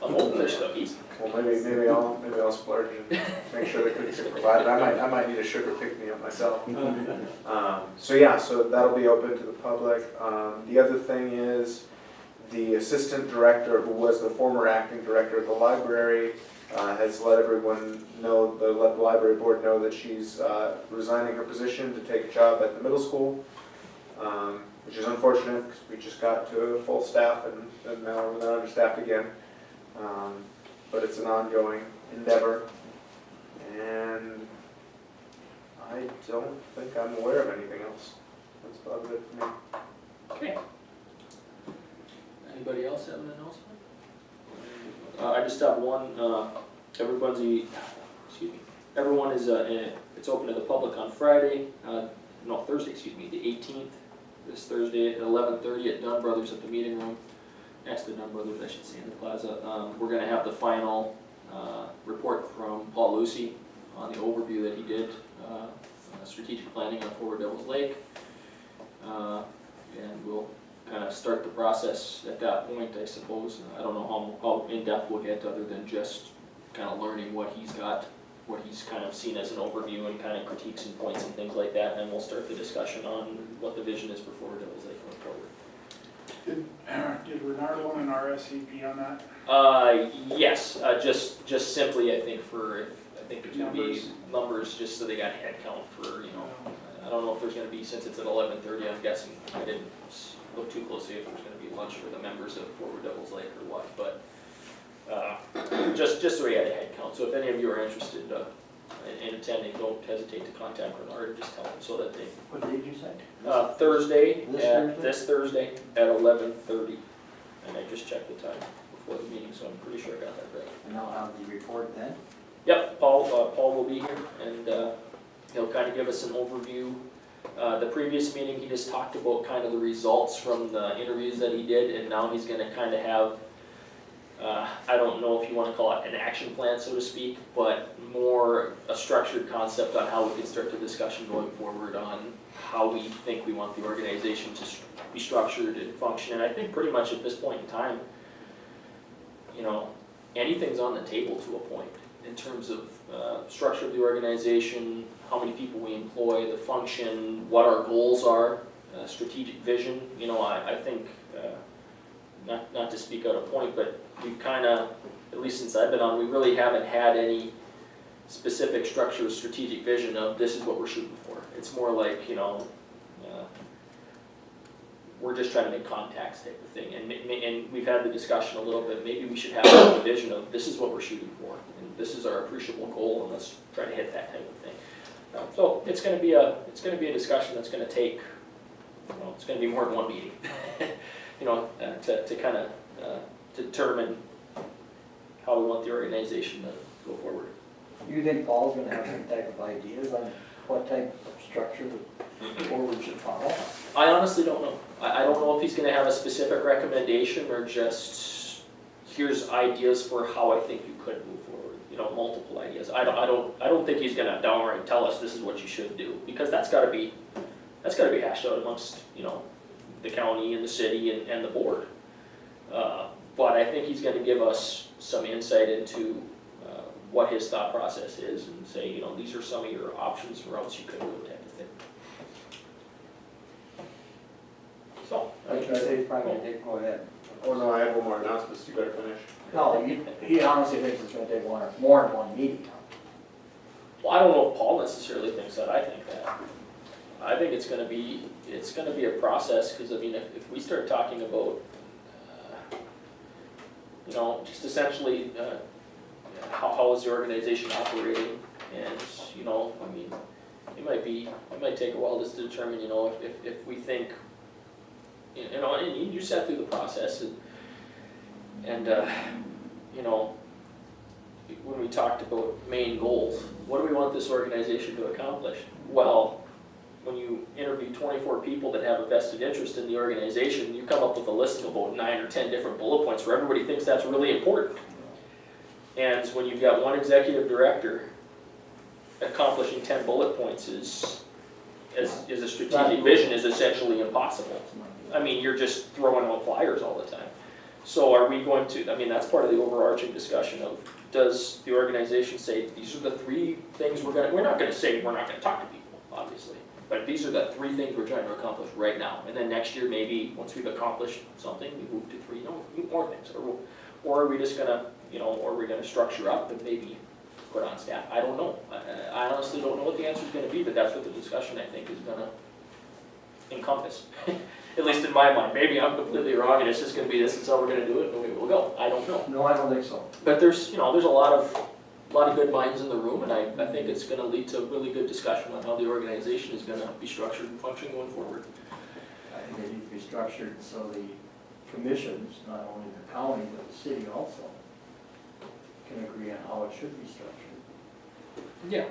I'm hoping there's cookies. Well, maybe I'll splurge and make sure the cookies are provided. I might need a sugar pick-me-up myself. So yeah, so that'll be open to the public. The other thing is the assistant director, who was the former acting director of the library, has let everyone know, let the library board know that she's resigning her position to take a job at the middle school. Which is unfortunate because we just got to a full staff and now we're understaffed again. But it's an ongoing endeavor. And I don't think I'm aware of anything else. That's about it for me. Okay. Anybody else have an announcement? I just have one, everyone is, it's open to the public on Friday, Thursday, the 18th. This Thursday at 11:30 at Dunn Brothers at the meeting room, next to Dunn Brothers, I should say, in the plaza. We're going to have the final report from Paul Lucy on the overview that he did, strategic planning on Forward Devils Lake. And we'll kind of start the process at that point, I suppose. I don't know how in-depth we'll get other than just kind of learning what he's got, what he's kind of seen as an overview and kind of critiques and points and things like that, and then we'll start the discussion on what the vision is for Forward Devils Lake going forward. Did Renard Loan an RSVP on that? Yes, just simply, I think it's gonna be numbers, just so they got head count for, I don't know if there's gonna be, since it's at 11:30, I'm guessing, I didn't look too closely if there's gonna be lunch for the members of Forward Devils Lake or what, but just so we had a head count. So if any of you are interested in attending, don't hesitate to contact Renard and just tell them so that they. What did you say? Thursday, This this Thursday at 11:30, and I just checked the time before the meeting, so I'm pretty sure I got that right. And I'll have the report then? Yep, Paul will be here, and he'll kind of give us an overview. The previous meeting, he just talked about kind of the results from the interviews that he did, and now he's gonna kind of have, I don't know if you want to call it an action plan, so to speak, but more a structured concept on how we can start the discussion going forward on how we think we want the organization to be structured and function. And I think pretty much at this point in time, anything's on the table to a point in terms of structure of the organization, how many people we employ, the function, what our goals are, strategic vision. I think, not to speak out of point, but we've kind of, at least since I've been on, we really haven't had any specific structure or strategic vision of this is what we're shooting for. It's more like, we're just trying to make contacts type of thing. And we've had the discussion a little bit, maybe we should have a vision of this is what we're shooting for, and this is our appreciable goal, and let's try to hit that type of thing. So it's going to be a discussion that's going to take, it's going to be more than one meeting, to kind of determine how we want the organization to go forward. Do you think Paul's gonna have some type of ideas on what type of structure the board should follow? I honestly don't know. I don't know if he's gonna have a specific recommendation or just, here's ideas for how I think you could move forward, multiple ideas. I don't think he's gonna downright tell us this is what you should do, because that's gotta be hashed out amongst, the county and the city and the board. But I think he's gonna give us some insight into what his thought process is and say, these are some of your options or else you could do it type of thing. So. I was gonna say, he's probably gonna take, go ahead. Oh no, I have one more announcement, so you better finish. No, he honestly thinks it's gonna take more than one meeting. Well, I don't know if Paul necessarily thinks that. I think that. I think it's gonna be a process, because if we start talking about just essentially how is the organization operating, and it might take a while just to determine if we think, and you sat through the process and when we talked about main goals, what do we want this organization to accomplish? Well, when you interview 24 people that have a vested interest in the organization, you come up with a list of about 9 or 10 different bullet points where everybody thinks that's really important. And when you've got one executive director, accomplishing 10 bullet points is a strategic vision is essentially impossible. I mean, you're just throwing out flyers all the time. So are we going to, I mean, that's part of the overarching discussion of, does the organization say, these are the 3 things we're not gonna say we're not gonna talk to people, obviously, but these are the 3 things we're trying to accomplish right now. And then next year, maybe, once we've accomplished something, we move to 3 more things. Or are we just gonna, or are we gonna structure up and maybe put on staff? I don't know. I honestly don't know what the answer's gonna be, but that's what the discussion, I think, is gonna encompass. At least in my mind. Maybe I'm completely wrong and it's just gonna be this is how we're gonna do it and we will go. I don't know. No, I don't think so. But there's a lot of good minds in the room, and I think it's gonna lead to a really good discussion on how the organization is gonna be structured and function going forward. I think they need to be structured so the commissions, not only the county, but the city also, can agree on how it should be structured. Yeah.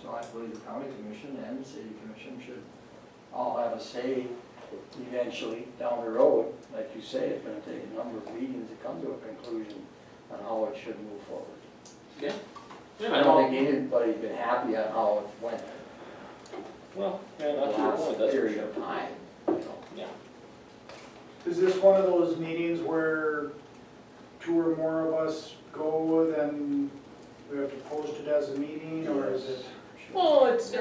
So I believe the county commission and the city commission should all have a say eventually down the road. Like you say, it's gonna take a number of meetings to come to a conclusion on how it should move forward. Yeah. I don't think anybody's been happy on how it went Well, yeah, the not to your point, last that's for period sure. of time, you know. Yeah. Is this one of those meetings where 2 or more of us go, then we have to post it as a meeting, or is it? Well, it's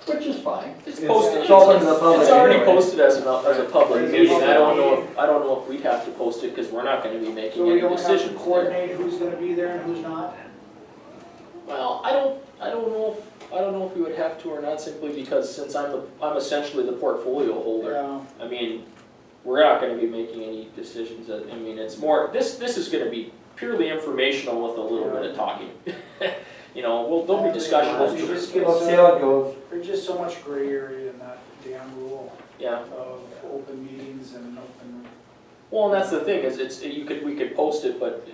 Which is fine. posted. It's open to the public It's already anyway. posted as a public Right. meeting. I don't know if we'd have to post it because we're not gonna be making So we any don't have to decisions there. coordinate who's gonna be there and who's not? Well, I don't know if we would have to or not, simply because since I'm essentially the portfolio holder. Yeah, I mean, we're not gonna be making any decisions. I mean, it's more, this is gonna be purely informational with a little bit of talking. There'll be discussion. You just get Let's see how it goes. There's just so much gray area in that damn rule Yeah. of open meetings and open. Well, and that's the thing, is we could post it, but,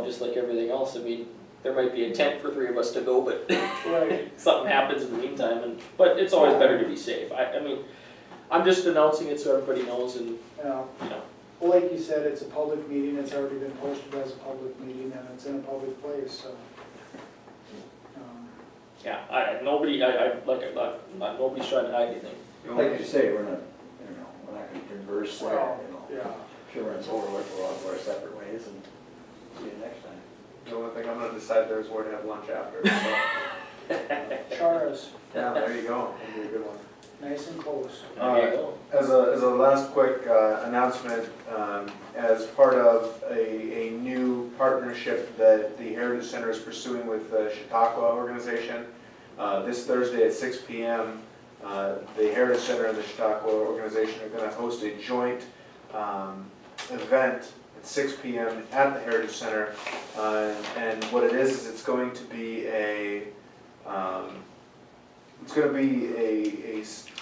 just like everything else, I mean, there might be intent for 3 of us to go, but Right. something happens in the meantime, but it's always better to be safe. I mean, I'm just announcing it so everybody knows, and, Yeah. you know, Well, like you said, it's a public meeting, it's already been posted as a public meeting, and it's in a public place, so. yeah, nobody's trying to hide anything. Like you say, we're not gonna converse there, Well, you know. Yeah. Sure, it's over with, we'll all go our separate ways and see you next time. The only thing I'm gonna decide there is where to have lunch after, so, Charas, yeah, there you go, that'll be a good one. nice and close. There you go. As a last quick announcement, as part of a new partnership that the Heritage Center is pursuing with the Chautauqua organization, this Thursday at 6 p.m., the Heritage Center and the Chautauqua organization are going to host a joint event at 6 p.m. at the Heritage Center, and what it is it's going to be a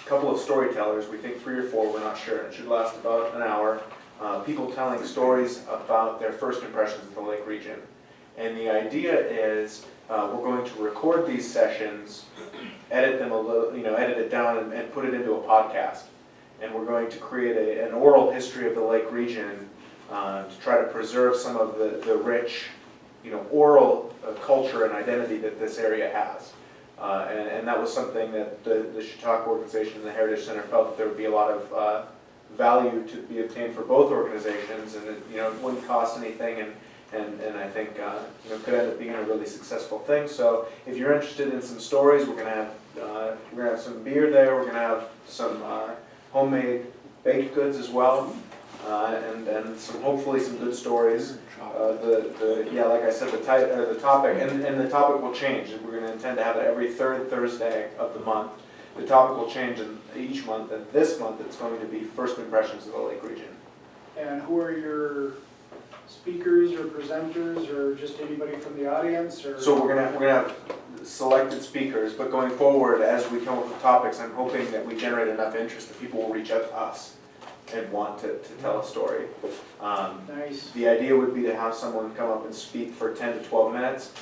couple of storytellers, we think 3 or 4, we're not sure. It should last about an hour. People telling stories about their first impressions of the lake region. And the idea is we're going to record these sessions, edit them a little, edit it down and put it into a podcast. And we're going to create an oral history of the lake region to try to preserve some of the rich, oral culture and identity that this area has. And that was something that the Chautauqua organization and the Heritage Center felt that there would be a lot of value to be obtained for both organizations, and it wouldn't cost anything, and I think could end up being a really successful thing. So if you're interested in some stories, we're gonna have some beer there. We're gonna have some homemade baked goods as well, and hopefully some good stories. Like I said, the topic, and the topic will change. We're going to intend to have it every 3rd Thursday of the month. The topic will change each month, and this month it's going to be first impressions of the lake region. And who are your speakers or presenters, or just anybody from the audience, or? So we're gonna have selected speakers, but going forward, as we come up with topics, I'm hoping that we generate enough interest that people will reach out to us and want to tell a story. Nice. The idea would be to have someone come up and speak for 10 to 12 minutes.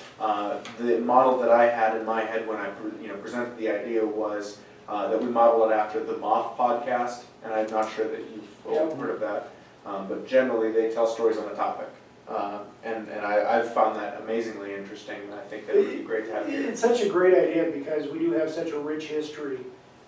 The model that I had in my head when I presented the idea was that we model it after the Moth podcast, and I'm not sure that you've Yep. heard of that. But generally, they tell stories on the topic. And I've found that amazingly interesting, and I think that it would be great to have here. It's such a great idea because we do have such a rich history,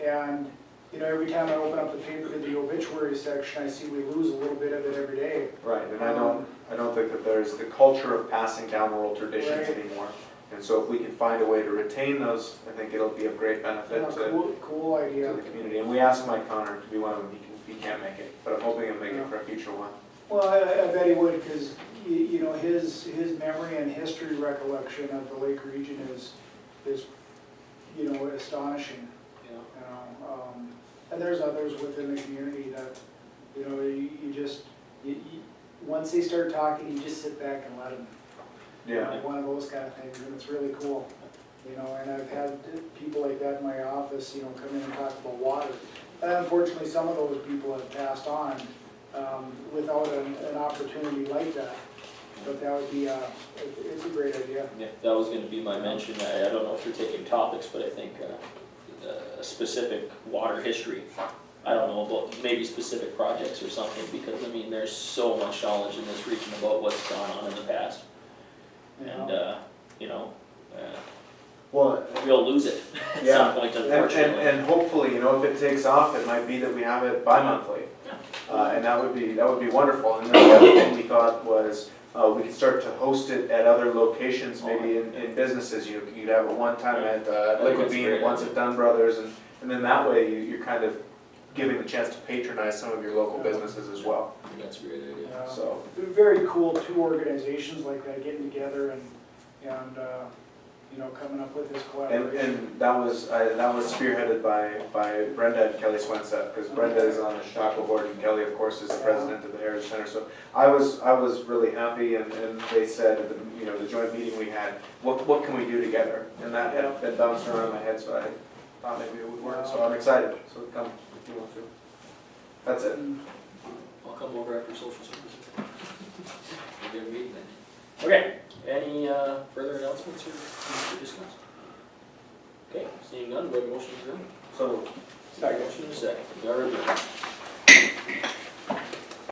and, you know, every time I open up the paper to the obituary section, I see we lose a little bit of it every day. Right, and I don't think that there's the culture of passing down oral traditions Right. anymore. And so if we can find a way to retain those, I think it'll be of great benefit Yeah, to cool idea. the community. And we asked Mike Connor to be one of them, he can't make it, but I'm hoping he'll make it for a future one. Well, I bet he would, because, you know, his memory and history recollection of the Lake region is, you know, astonishing. Yeah. You know, and there's others within the community that, you know, you just, once they start talking, you just sit back and let them. Yeah. One of those kind of things, and it's really cool. You know, and I've had people like that in my office, you know, come in and talk about water. And unfortunately, some of those people have passed on without an opportunity like that. But that would be, it's a great idea. Yeah, that was gonna be my mention. I don't know if you're taking topics, but I think a specific water history. I don't know about maybe specific projects or something, because I mean, there's so much knowledge in this region about what's gone on in the past. You And, know? you know, Well, we'll lose it at yeah, some point, unfortunately. and hopefully, you know, if it takes off, it might be that we have it bi-monthly. And that would be wonderful. And then the other thing we thought was, we could start to host it at other locations, maybe in businesses. You'd have it one time at Liquid Bean, once at Dunn Brothers, and then that way you're kind of giving the chance to patronize some of your local businesses as well. I think that's a great idea. So, Very cool, two organizations like that getting together and you know, coming up with this collaboration. and that was spearheaded by Brenda and Kelly Swensett, because Brenda is on the Chautauqua board and Kelly, of course, is the president of the Heritage Center. So I was really happy, and they said at the joint meeting we had, what can we do together? And that had bounced around my head, so I thought maybe it would work. So I'm excited. So come if you want to. That's it. I'll come over after social services. We'll get a meeting then. Okay, any further announcements or things to discuss? Okay, seeing none, we have a motion to adjourn. So Motion and a second. We are adjourned.